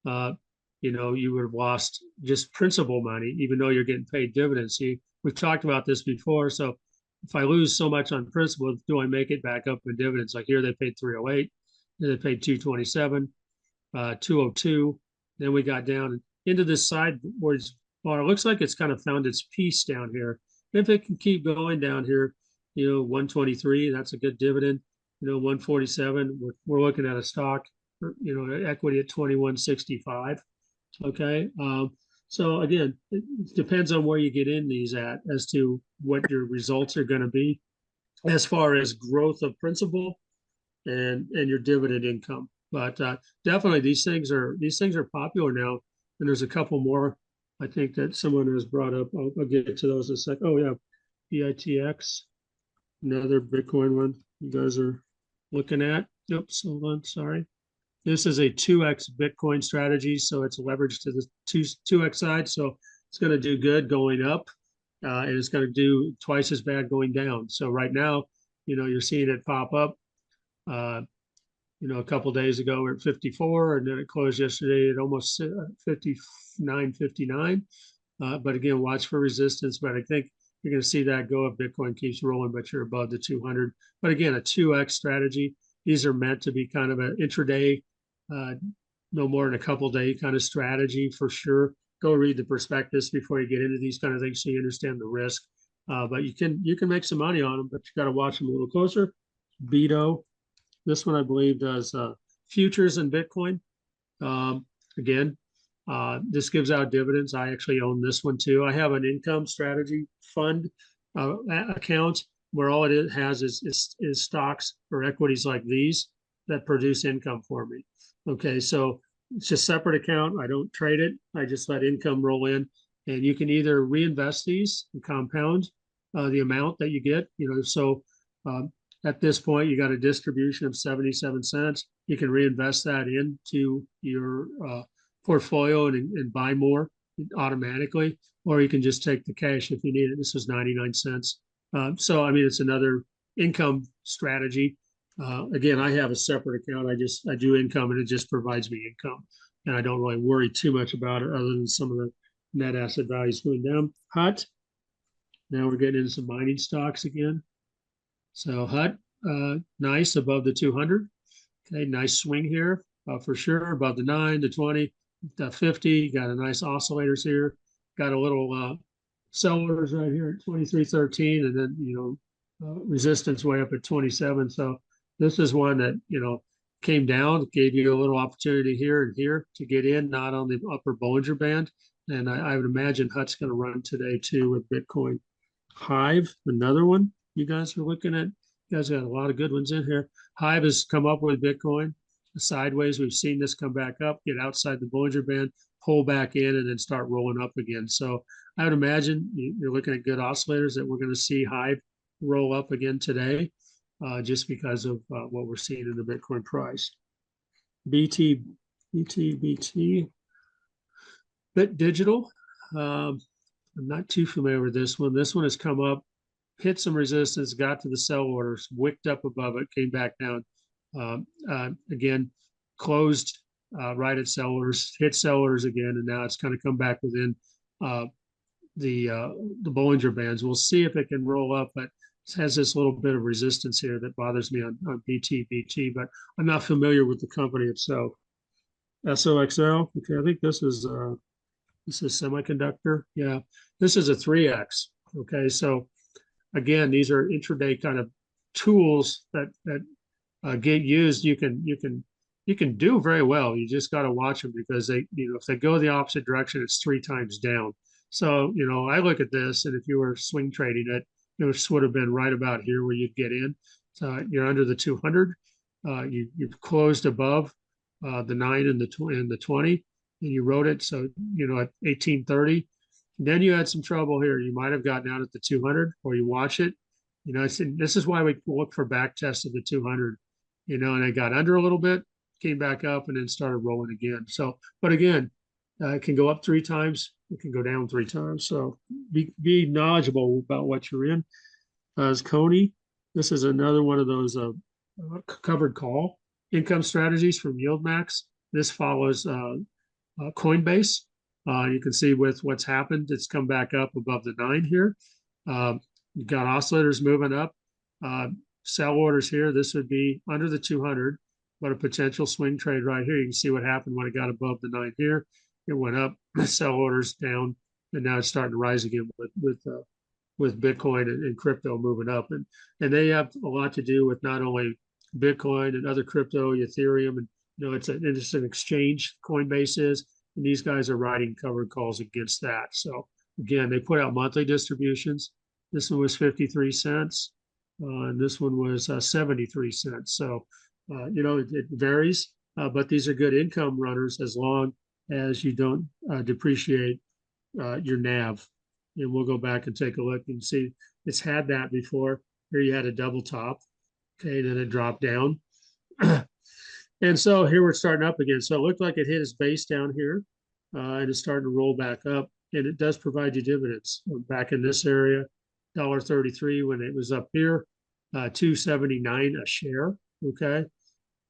uh, you would have lost just principal money, even though you're getting paid dividends. See, we've talked about this before. So if I lose so much on principal, do I make it back up in dividends? Like here, they paid 308, then they paid 227, 202. Then we got down into this sideways bar. It looks like it's kind of found its peace down here. If it can keep going down here, 123, that's a good dividend. 147, we're looking at a stock, equity at 2165. Okay. So again, it depends on where you get in these at as to what your results are going to be as far as growth of principal and your dividend income. But definitely these things are popular now, and there's a couple more I think that someone has brought up. I'll get to those in a sec. Oh yeah, PITX, another Bitcoin one you guys are looking at. Oops, hold on, sorry. This is a 2x Bitcoin strategy, so it's leveraged to the 2x side. So it's going to do good going up, and it's going to do twice as bad going down. So right now, you're seeing it pop up. A couple days ago we're at 54, and then it closed yesterday at almost 59.59. But again, watch for resistance. But I think you're going to see that go up. Bitcoin keeps rolling, but you're above the 200. But again, a 2x strategy. These are meant to be kind of an intraday, no more than a couple day kind of strategy for sure. Go read the prospectus before you get into these kind of things so you understand the risk. But you can make some money on them, but you got to watch them a little closer. Beto, this one I believe does futures in Bitcoin. Again, this gives out dividends. I actually own this one too. I have an income strategy fund account where all it has is stocks or equities like these that produce income for me. Okay, so It's just separate account. I don't trade it. I just let income roll in, and you can either reinvest these and compound the amount that you get. So at this point, you got a distribution of 77 cents. You can reinvest that into your portfolio and buy more automatically, or you can just take the cash if you need it. This is 99 cents. So, I mean, it's another income strategy. Again, I have a separate account. I do income, and it just provides me income, and I don't really worry too much about it, other than some of the net asset values going down. HUT. Now we're getting into some mining stocks again. So HUT, nice above the 200. Okay, nice swing here for sure, above the 9, the 20, the 50. Got a nice oscillators here. Got a little sellers right here at 23.13, and then resistance way up at 27. So this is one that came down, gave you a little opportunity here and here to get in, not on the upper Bollinger Band. And I would imagine HUT's going to run today too with Bitcoin. Hive, another one you guys are looking at. You guys got a lot of good ones in here. Hive has come up with Bitcoin sideways. We've seen this come back up, get outside the Bollinger Band, pull back in, and then start rolling up again. So I would imagine you're looking at good oscillators that we're going to see Hive roll up again today, just because of what we're seeing in the Bitcoin price. BT, Bit Digital. I'm not too familiar with this one. This one has come up, hit some resistance, got to the sell orders, wicked up above it, came back down. Again, closed right at sell orders, hit sell orders again, and now it's kind of come back within the Bollinger Bands. We'll see if it can roll up, but it has this little bit of resistance here that bothers me on BT, but I'm not familiar with the company itself. SOXL, okay, I think this is semiconductor. Yeah, this is a 3X. Okay, so again, these are intraday kind of tools that get used. You can do very well. You just got to watch them, because they, if they go the opposite direction, it's 3 times down. So I look at this, and if you were swing trading it, this would have been right about here where you'd get in. You're under the 200. You've closed above the 9 and the 20, and you wrote it. So at 1830. Then you had some trouble here. You might have gotten out at the 200, or you watch it. This is why we look for back tests of the 200. And it got under a little bit, came back up, and then started rolling again. So, but again, it can go up 3 times. It can go down 3 times. So be knowledgeable about what you're in. As Coney, this is another one of those covered call income strategies from YieldMax. This follows Coinbase. You can see with what's happened, it's come back up above the 9 here. You've got oscillators moving up. Sell orders here. This would be under the 200, but a potential swing trade right here. You can see what happened when it got above the 9 here. It went up, sell orders down, and now it's starting to rise again with Bitcoin and crypto moving up. And they have a lot to do with not only Bitcoin and other crypto, Ethereum, and it's an exchange. Coinbase is, and these guys are writing covered calls against that. So again, they put out monthly distributions. This one was 53 cents, and this one was 73 cents. So it varies, but these are good income runners as long as you don't depreciate your NAV. And we'll go back and take a look and see. It's had that before. Here you had a double top, okay, then it dropped down. And so here we're starting up again. So it looked like it hit its base down here, and it's starting to roll back up. And it does provide you dividends. Back in this area, $1.33 when it was up here, $2.79 a share, okay,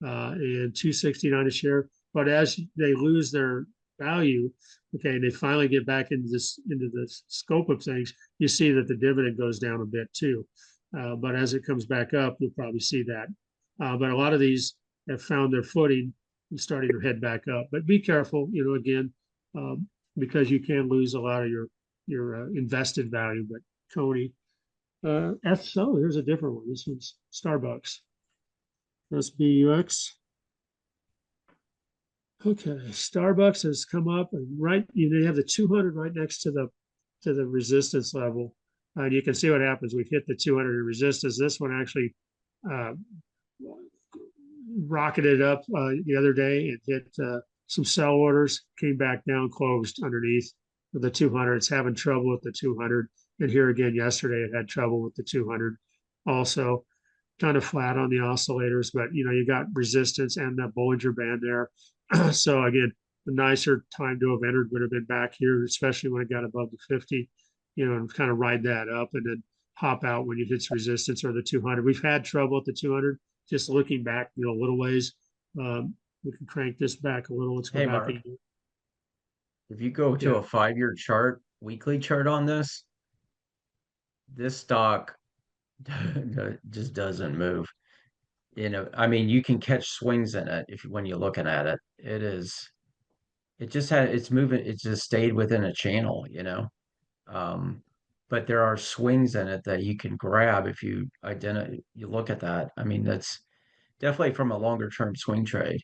and $2.69 a share. But as they lose their value, okay, and they finally get back into the scope of things, you see that the dividend goes down a bit too. But as it comes back up, you'll probably see that. But a lot of these have found their footing and starting to head back up. But be careful, again, because you can lose a lot of your invested value. But Coney, here's a different one. This one's Starbucks. SBUX. Okay, Starbucks has come up, and they have the 200 right next to the resistance level, and you can see what happens. We've hit the 200 resistance. This one actually rocketed up the other day and hit some sell orders came back down, closed underneath the 200. It's having trouble with the 200. And here again, yesterday it had trouble with the 200. Also, kind of flat on the oscillators, but you got resistance and that Bollinger Band there. So again, the nicer time to have entered would have been back here, especially when it got above the 50, and kind of ride that up and then hop out when it hits resistance or the 200. We've had trouble at the 200. Just looking back, a little ways. We can crank this back a little. Let's go Hey, back. Mark, if you go to Yeah. a 5-year chart, weekly chart on this stock just doesn't move. I mean, you can catch swings in it when you're looking at it. It's moving, it just stayed within a channel. Um, but there are swings in it that you can grab if you look at that. I mean, that's definitely from a longer term swing trade.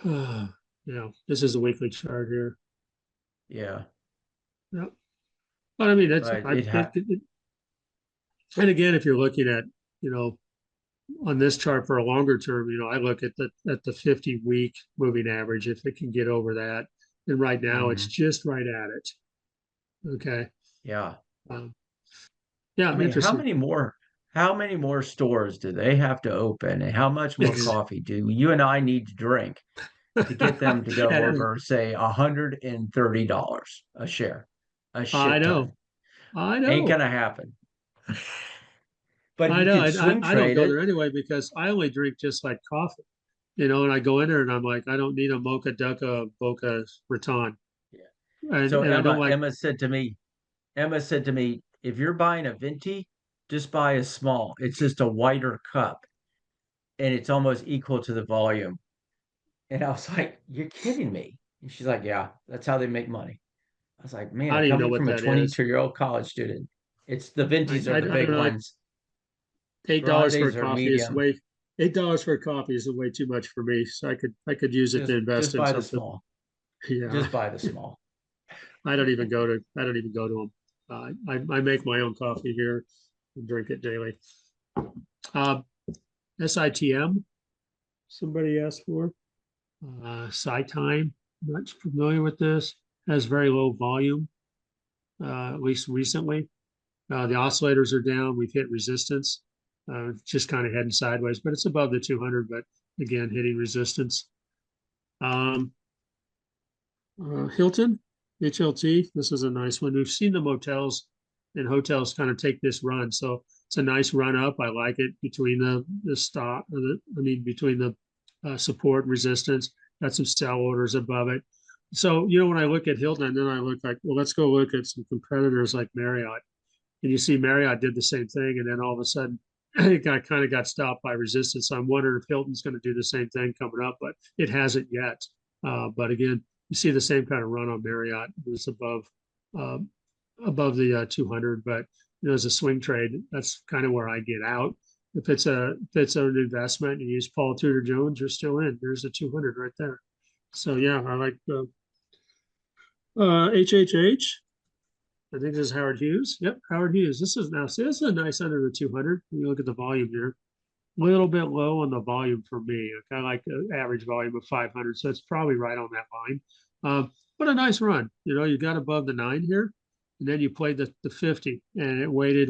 This is a weekly chart here. Yeah, Yeah. But I mean, but it had, and again, if you're looking at, on this chart for a longer term, I look at the 50-week moving average, if it can get over that. And right now it's just right at it. Okay. yeah. Um, yeah, I I'm mean, interested. how many more stores do they have to open, and how much more coffee do you and I need to drink to get them to go And over, say, $130 a share? A I shit ton. know, I Ain't know, gonna happen. But if I you know. could swing I don't trade go it, there anyway because I only drink just like coffee, and I go in there and I'm like, I don't need a mocha ducka boca raton. yeah. And So I don't Emma, like. Emma said to me, if you're buying a venti, just buy a small. It's just a whiter cup, and it's almost equal to the volume. And I was like, you're kidding me. And she's like, yeah, that's how they make money. I was like, I man, don't even know coming what from a that is. 22-year-old college student, it's the ventis are I the don't big know. ones. $8 for a Grandes are coffee is medium. way $8 for a coffee is way too much for me. So I could use it to invest Just in buy the something. small. Yeah, Just buy the small. I don't even go to them. I make my own coffee here and drink it daily. Uh, SITM, somebody asked for. SciTime, not familiar with this. Has very low volume, at least recently. The oscillators are down. We've hit resistance, just kind of heading sideways, but it's above the 200. But again, hitting resistance. Um, Hilton, HLT. This is a nice one. We've seen the motels and hotels kind of take this run, so it's a nice run up. I like it between the stop. Between the support and resistance. Got some sell orders above it. So when I look at Hilton, and then I look like, well, let's go look at some competitors like Marriott. And you see Marriott did the same thing, and then all of a sudden it got stopped by resistance. So I'm wondering if Hilton's going to do the same thing coming up, but it hasn't yet. But again, you see the same kind of run on Marriott. It's uh, above the 200, but as a swing trade, that's kind of where I get out. If it's an investment and you use Paul Tudor Jones, you're still in. There's a 200 right there. So yeah, I like the HHH. I think this is Howard Hughes. Yep, Howard Hughes. This is a nice under the 200. When you look at the volume here, a little bit low on the volume for me. I kind of like the average volume of 500, so it's probably right on that line. But a nice run. You got above the 9 here, and then you played the 50, and it waited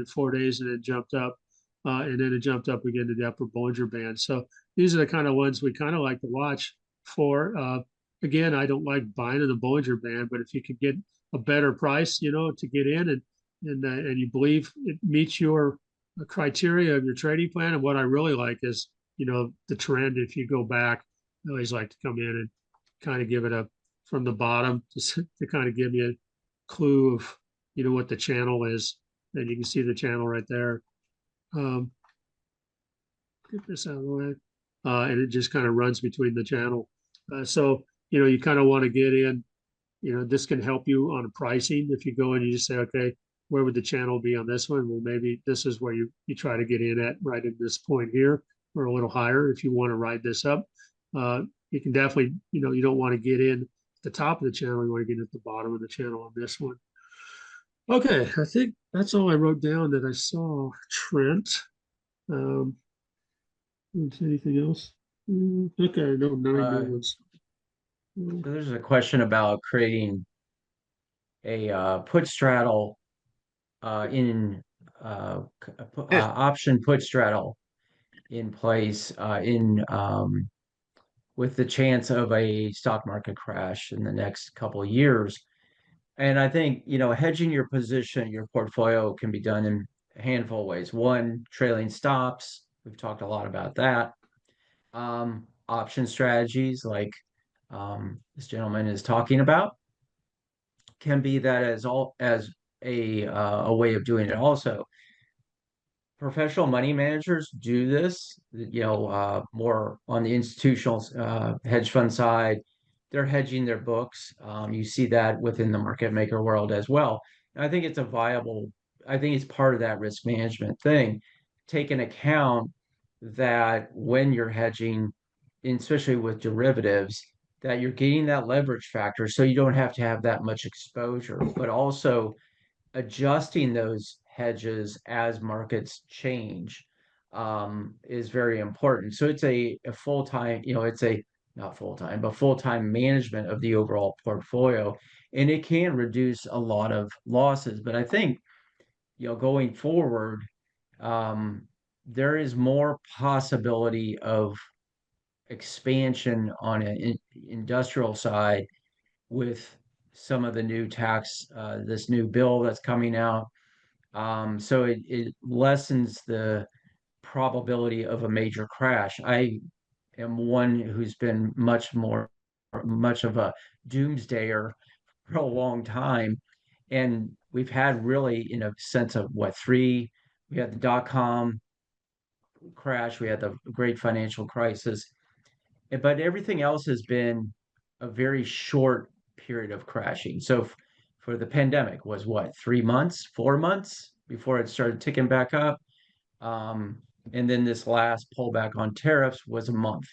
4 days, and then jumped up, and then it jumped up again to the upper Bollinger Band. So these are the kind of ones we kind of like to watch for. Again, I don't like buying in the Bollinger Band, but if you could get a better price, to get in, and you believe it meets your criteria of your trading plan. And what I really like is, the trend. If you go back, I always like to come in and kind of give it from the bottom to kind of give you a clue of, what the channel is. And you can see the channel right there. Get this out of the way. And it just kind of runs between the channel. So, you kind of want to get in. This can help you on pricing. If you go and you just say, okay, where would the channel be on this one? Well, maybe this is where you try to get in at right at this point here, or a little higher if you want to ride this up. You can definitely, you don't want to get in at the top of the channel. You want to get at the bottom of the channel on this one. Okay, I think that's all I wrote down that I saw. Trent. Anything else? Okay, no, 9 new Uh, ones. So there's a question about creating a put straddle in option put straddle in place in with the chance of a stock market crash in the next couple of years. And I think, hedging your position, your portfolio can be done in a handful of ways. One, trailing stops. We've talked a lot about that. Option strategies like this gentleman is talking about can be that as a way of doing it also. Professional money managers do this, more on the institutional hedge fund side. They're hedging their books. You see that within the market maker world as well. And I think it's part of that risk management thing. Take into account that when you're hedging, especially with derivatives, that you're getting that leverage factor so you don't have to have that much exposure, but also adjusting those hedges as markets change is very important. So it's a full-time, it's a not full-time, but full-time management of the overall portfolio. And it can reduce a lot of losses. But I think, going forward, um, there is more possibility of expansion on an industrial side with some of the new this new bill that's coming out. So it lessens the probability of a major crash. I am one who's been much of a doomsdayer for a long time. And we've had really, in a sense of we had the dot-com crash, we had the great financial crisis, but everything else has been a very short period of crashing. So for the pandemic was what, 3 months, 4 months before it started ticking back up. Um, and then this last pullback on tariffs was a month.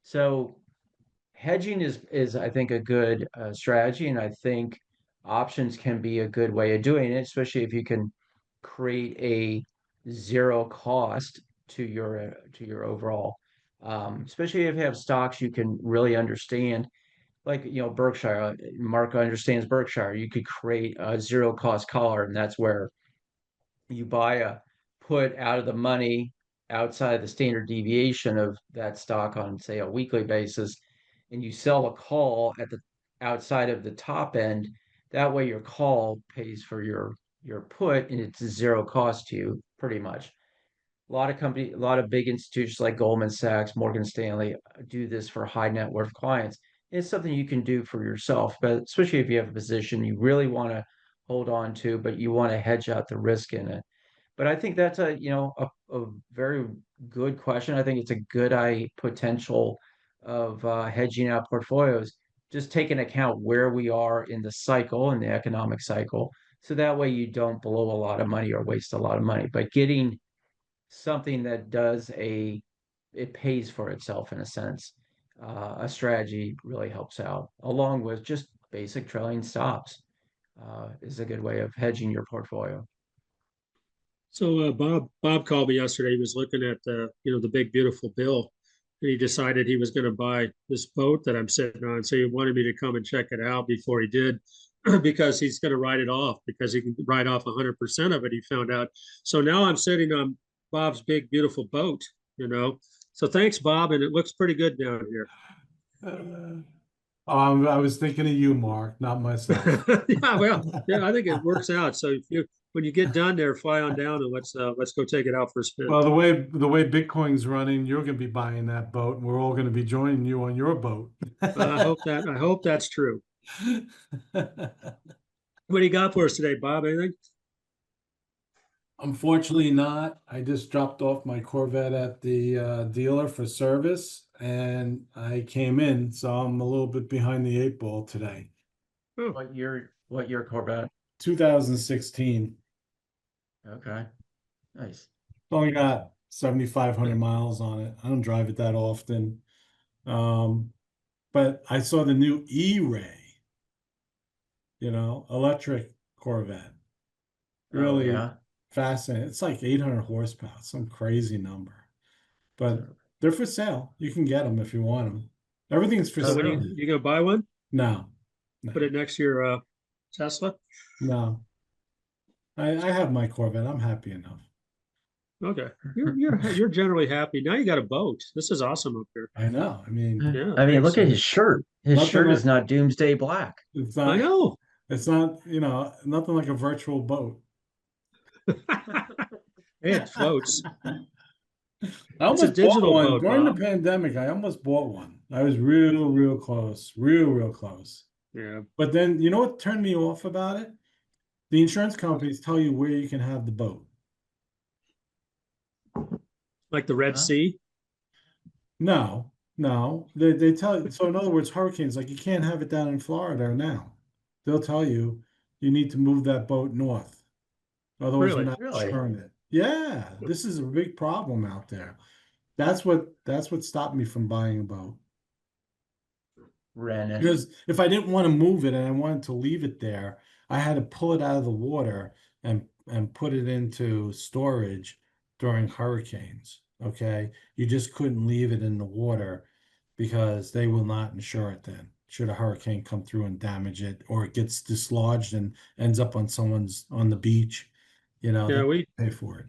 So hedging is I think a good strategy, and I think options can be a good way of doing it, especially if you can create a zero cost to your overall. Especially if you have stocks you can really understand, like Berkshire. Mark understands Berkshire. You could create a zero cost collar, and that's where you buy a put out of the money outside the standard deviation of that stock on, say, a weekly basis, and you sell a call at the outside of the top end. That way, your call pays for your put, and it's zero cost to you, pretty much. A lot of big institutions like Goldman Sachs, Morgan Stanley do this for high net worth clients. It's something you can do for yourself, but especially if you have a position you really want to hold on to, but you want to hedge out the risk in it. But I think that's a very good question. I think it's a good potential of hedging out portfolios. Just take into account where we are in the cycle, in the economic cycle, so that way you don't blow a lot of money or waste a lot of money. But getting something that it pays for itself in a sense. A strategy really helps out, along with just basic trailing stops. Is a good way of hedging your portfolio. So Bob called me yesterday. He was looking at the big beautiful bill, and he decided he was going to buy this boat that I'm sitting on. So he wanted me to come and check it out before he did, because he's going to write it off, because he can write off 100% of it. He found out. So now I'm sitting on Bob's big beautiful boat. So thanks, Bob, and it looks pretty good down here. I was thinking of you, Mark, not myself. Yeah, well, yeah, I think it works out. So when you get done there, fly on down and let's go take it out for a spin. Well, the way Bitcoin's running, you're going to be buying that boat, and we're all going to be joining you on your boat. I hope that's true. What do you got for us today, Bob? Anything? Unfortunately not. I just dropped off my Corvette at the dealer for service, and I came in, so I'm a little bit behind the 8 ball today. Oh, What year Corvette? 2016. Okay, nice. Only got 7,500 miles on it. I don't drive it that often. But I saw the new E-Ray, electric Corvette. Oh Really yeah. fascinating. It's like 800 horsepower, some crazy number. But They're for sale. You can get them if you want them. Everything's for So when sale. you gonna buy one? No, no, Put it next to your Tesla? no. I have my Corvette. I'm happy enough. Okay. You're generally happy. Now you got a boat. This is awesome up here. I know. I mean, Yeah, I mean, look at thanks. his shirt. His nothing shirt like is not doomsday black. it's I not. know. It's not. Nothing like a virtual boat. It floats. I It's a almost bought digital one boat, during the Bob. pandemic. I almost bought one. I was real close, real close. Yeah. But then, you know what turned me off about it? The insurance companies tell you where you can have the boat. Like the Red Huh? Sea. No, no, they tell you. So in other words, hurricanes, like you can't have it down in Florida now. They'll tell you you need to move that boat north. Otherwise, we're Really? not Really? insuring it. Yeah, this is a big problem out there. That's what stopped me from buying a boat. Rennet. Because if I didn't want to move it and I wanted to leave it there, I had to pull it out of the water and put it into storage during hurricanes. Okay. You just couldn't leave it in the water because they will not insure it then. Should a hurricane come through and damage it, or it gets dislodged and ends up on the beach, Yeah, they we pay for it.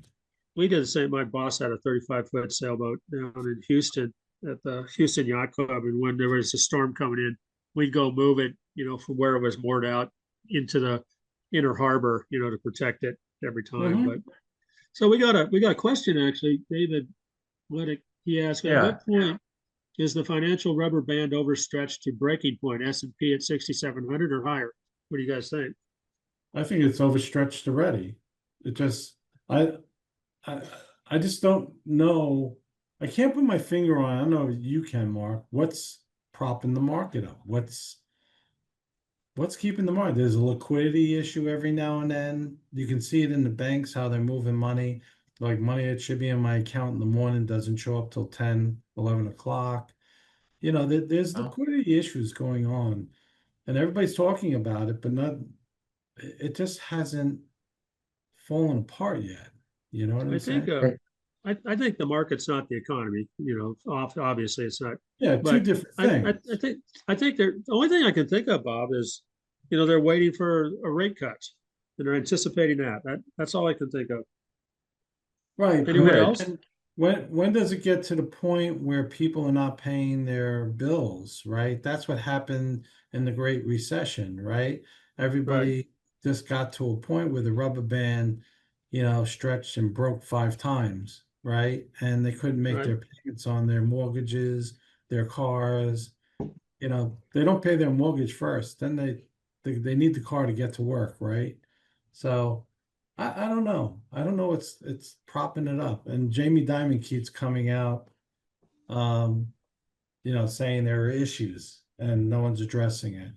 we did the same. My boss had a 35-foot sailboat down in Houston at the Houston Yacht Club, and when there was a storm coming in, we'd go move it, from where it was moored out into the inner harbor, to protect it every time. But Mhm. so we got a question actually, David. He asked, at Yeah. what point is the financial rubber band overstretched to breaking point? S&P at 6,700 or higher? What do you guys think? I think it's overstretched already. It just, I, I, I just don't know. I can't put my finger on. I don't know if you can, Mark. What's propping the market up? What's keeping the market? There's a liquidity issue every now and then. You can see it in the banks how they're moving money. Like money that should be in my account in the morning doesn't show up till 10, 11 o'clock. There's Oh, liquidity issues going on, and everybody's talking about it, but not. It just hasn't fallen apart yet. You know what I'm I think saying? it- I think the market's not the economy. Obviously it's not. Yeah, two But different I things. think the only thing I can think of, Bob, is they're waiting for a rate cut and they're anticipating that. That's all I can think of. Right, Anyone but good. else? when does it get to the point where people are not paying their bills, right? That's what happened in the Great Recession, right? Right, Everybody just got to a point where the rubber band, stretched and broke 5 times, right? And they couldn't make right. their payments on their mortgages, their cars. They don't pay their mortgage first, then they need the car to get to work, right? So I don't know. I don't know it's propping it up. And Jamie Dimon keeps coming out, um, saying there are issues and no one's addressing it.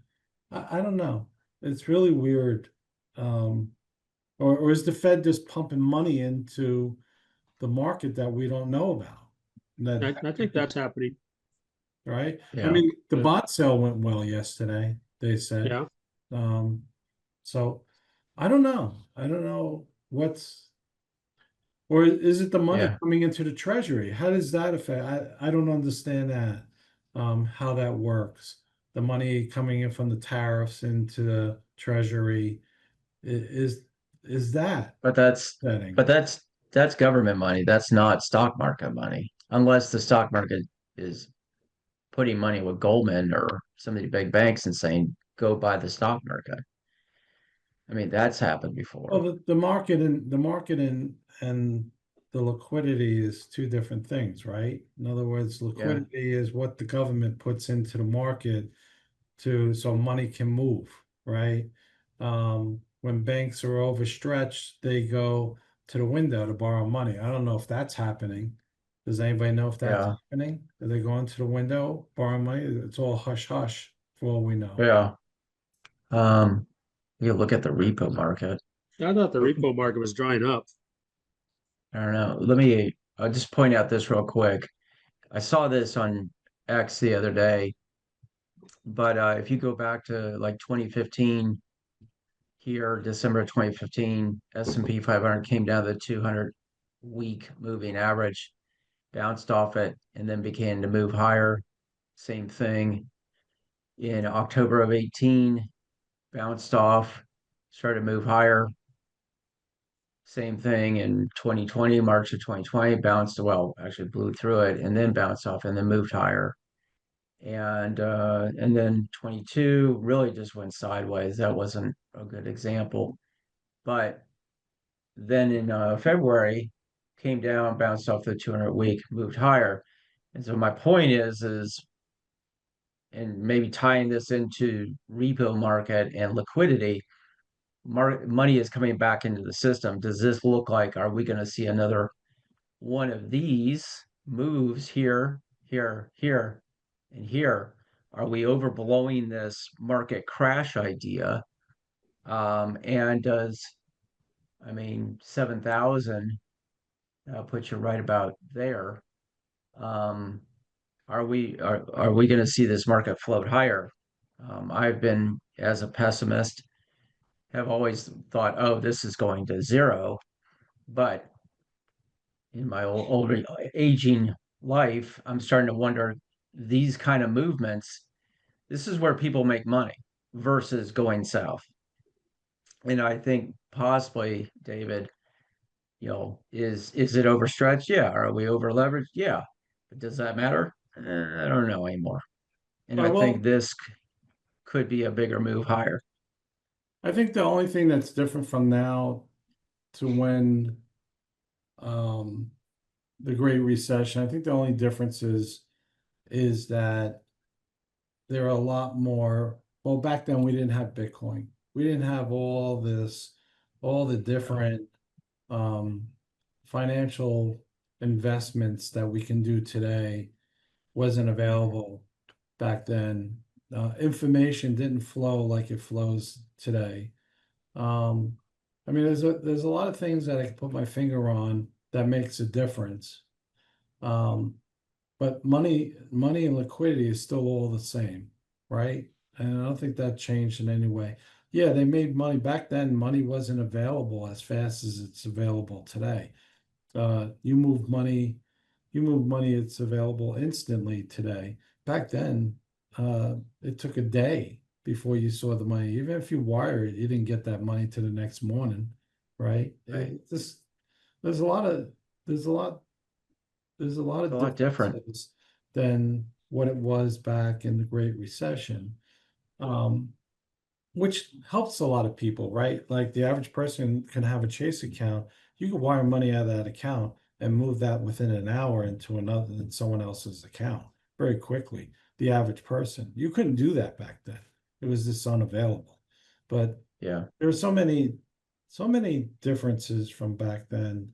I don't know. It's really weird. Um, or is the Fed just pumping money into the market that we don't know about? That I think that's happening. right? I Yeah. mean, the Yeah, bond sale went well yesterday, they said. yeah. Um, so I don't know. I don't know or is it the money Yeah. coming into the treasury? How does that affect? I don't understand that, how that works. The money coming in from the tariffs into the treasury is that But that's setting? but that's government money. That's not stock market money. Unless the stock market is putting money with Goldman or some of the big banks and saying, go buy the stock market. I mean, that's happened Well, before. the market and the liquidity is two different things, right? In other words, Yeah. liquidity is what the government puts into the market so money can move, right? When banks are overstretched, they go to the window to borrow money. I don't know if that's happening. Does anybody know if that's Yeah. happening? Are they going to the window, borrow money? It's all hush hush for all we know. Yeah. Um, you look at the repo market. I thought the repo market was drying up. I don't know. I'll just point out this real quick. I saw this on X the other day, but if you go back to like 2015, here, December 2015, S&P 500 came down to the 200 week moving average, bounced off it, and then began to move higher. Same thing in October of 18, bounced off, started to move higher. Same thing in 2020, March of 2020, bounced, well, actually blew through it and then bounced off and then moved higher. And then 22 really just went sideways. That wasn't a good example. But then in February, came down, bounced off the 200 week, moved higher. And so my point is, and maybe tying this into repo market and liquidity, money is coming back into the system. Does this look like, are we going to see another one of these moves here, here, here, and here? Are we overblowing this market crash idea? And does, I mean, 7,000 puts you right about there. Are we going to see this market float higher? I've been, as a pessimist, have always thought, oh, this is going to zero. But in my older aging life, I'm starting to wonder, these kind of movements, this is where people make money versus going south. And I think possibly, David, is it overstretched? Yeah. Are we over leveraged? Yeah. But does that matter? I don't know anymore. And I think this could be a bigger move higher. I think the only thing that's different from now to when the Great Recession, I think the only difference is that there are a lot more. Well, back then we didn't have Bitcoin. We didn't have all the different financial investments that we can do today wasn't available back then. Information didn't flow like it flows today. I mean, there's a lot of things that I can put my finger on that makes a difference. But money and liquidity is still all the same, right? And I don't think that changed in any way. Yeah, they made money back then. Money wasn't available as fast as it's available today. You move money, it's available instantly today. Back then, it took a day before you saw the money. Even if you wire it, you didn't get that money to the next morning, right? Right. There's a lot of different differences than what it was back in the Great Recession, which helps a lot of people, right? Like the average person can have a Chase account. You can wire money out of that account and move that within an hour into someone else's account very quickly. The average person, you couldn't do that back then. It was just unavailable. But yeah, there were so many differences from back then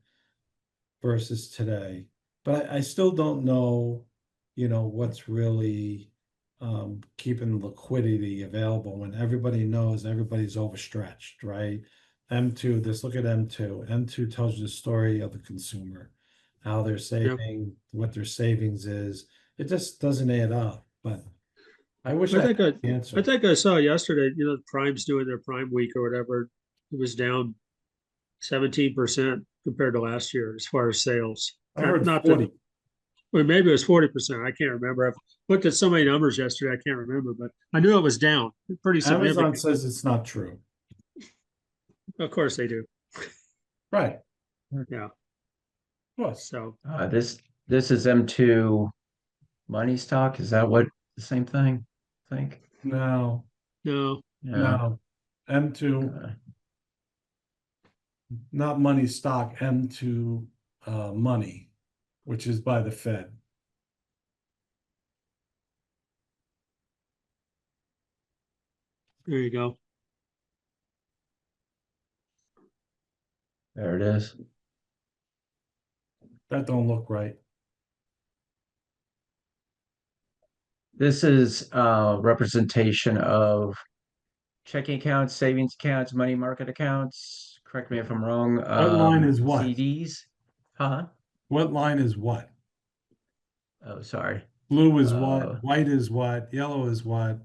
versus today. But I still don't know, what's really keeping liquidity available when everybody knows everybody's overstretched, right? M2, just look at M2. M2 tells you the story of the consumer, how they're saving, what their savings is. It just doesn't add up. But I wish I had the answer. I think I saw yesterday, Prime's doing their Prime week or whatever. It was down 17% compared to last year as far as sales. I heard Not 40. that, well, maybe it was 40%. I can't remember. I've looked at so many numbers yesterday, I can't remember, but I knew it was down pretty significant. Amazon says it's not true. Of course they do. Right. Yeah. What? So this is M2 money stock. Is that what the same thing? I think. No. no. No. M2, not money stock, M2 money, which is by the Fed. There you go. There it is. That don't look right. This is a representation of checking accounts, savings accounts, money market accounts. Correct me if I'm wrong. What line is what? CDs. Huh? What line is what? Oh, sorry. Blue is what? White is what? Yellow is what?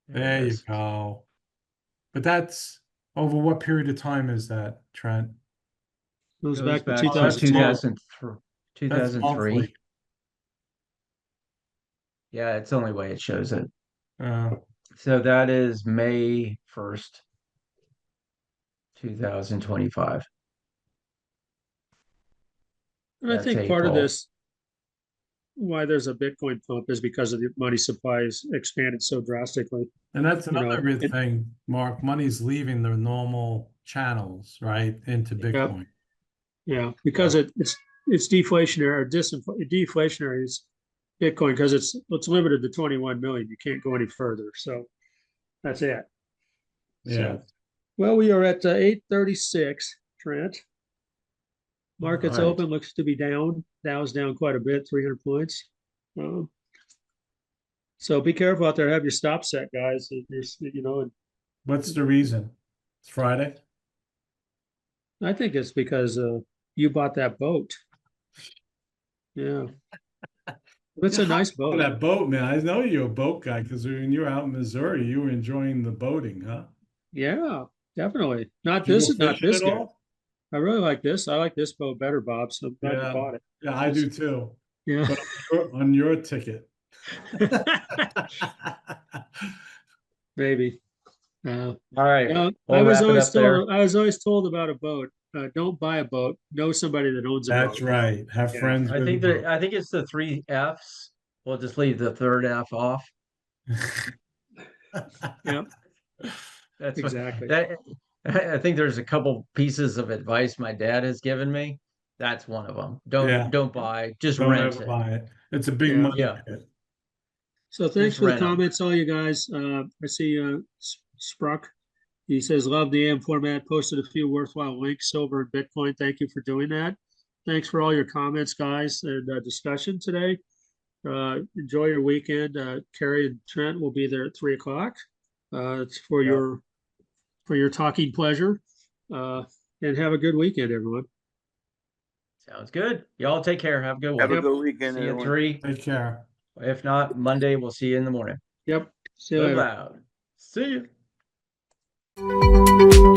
There you go. But that's over what period of time is that, Trent? Goes back to 2003, That's 2003. monthly. Yeah, it's the only way it shows it. Uh, So that is May 1st, 2025. And I That's think part of April. this, why there's a Bitcoin pump is because of the money supply is expanded so drastically. and that's You know, another it- thing, Mark. Money's leaving the normal channels, right, into Bitcoin. Yeah, because it's deflationary or deflationary is Bitcoin because it's limited to 21 million. You can't go any further. So that's it. Yeah. So, well, we are at 8:36, Trent. Market's All right. open, looks to be down. Dow's down quite a bit, 300 points. So be careful out there. Have your stop set, guys. You know, What's the reason? It's Friday. I think it's because you bought that boat. Yeah. It's a nice Oh, boat. that boat, man. I know you're a boat guy because when you were out in Missouri, you were enjoying the boating, huh? Yeah, definitely. Not Did you this, go not fishing this at guy. all? I really like this. I like this boat better, Bob. So I'm glad you Yeah, bought it. yeah, I do too. Yeah. But on your ticket. Maybe. All right. No, We'll wrap it up there. I was always told about a boat. Don't buy a boat. Know somebody that owns a That's boat. right. Have Yeah. friends I with think a that I think it's the 3 F's. We'll just leave the third F off. Yeah, That's exactly. that I think there's a couple pieces of advice my dad has given me. That's one of them. Yeah. Don't buy, just Don't rent ever it. buy it. It's a big Yeah. money Yeah. pit. So thanks Just for the rent 'em. comments, all you guys. I see Spruck. He says, love the AM format, posted a few worthwhile links over in Bitcoin. Thank you for doing that. Thanks for all your comments, guys, and discussion today. Enjoy your weekend. Kerry and Trent will be there at 3 o'clock. It's for Yep. your talking pleasure. And have a good weekend, everyone. Sounds good. Y'all take care. Have a good Have one. a good weekend, See you at everyone. 3. Take care. If not, Monday, we'll see you in the morning. Yep. See you Live later. loud. See you.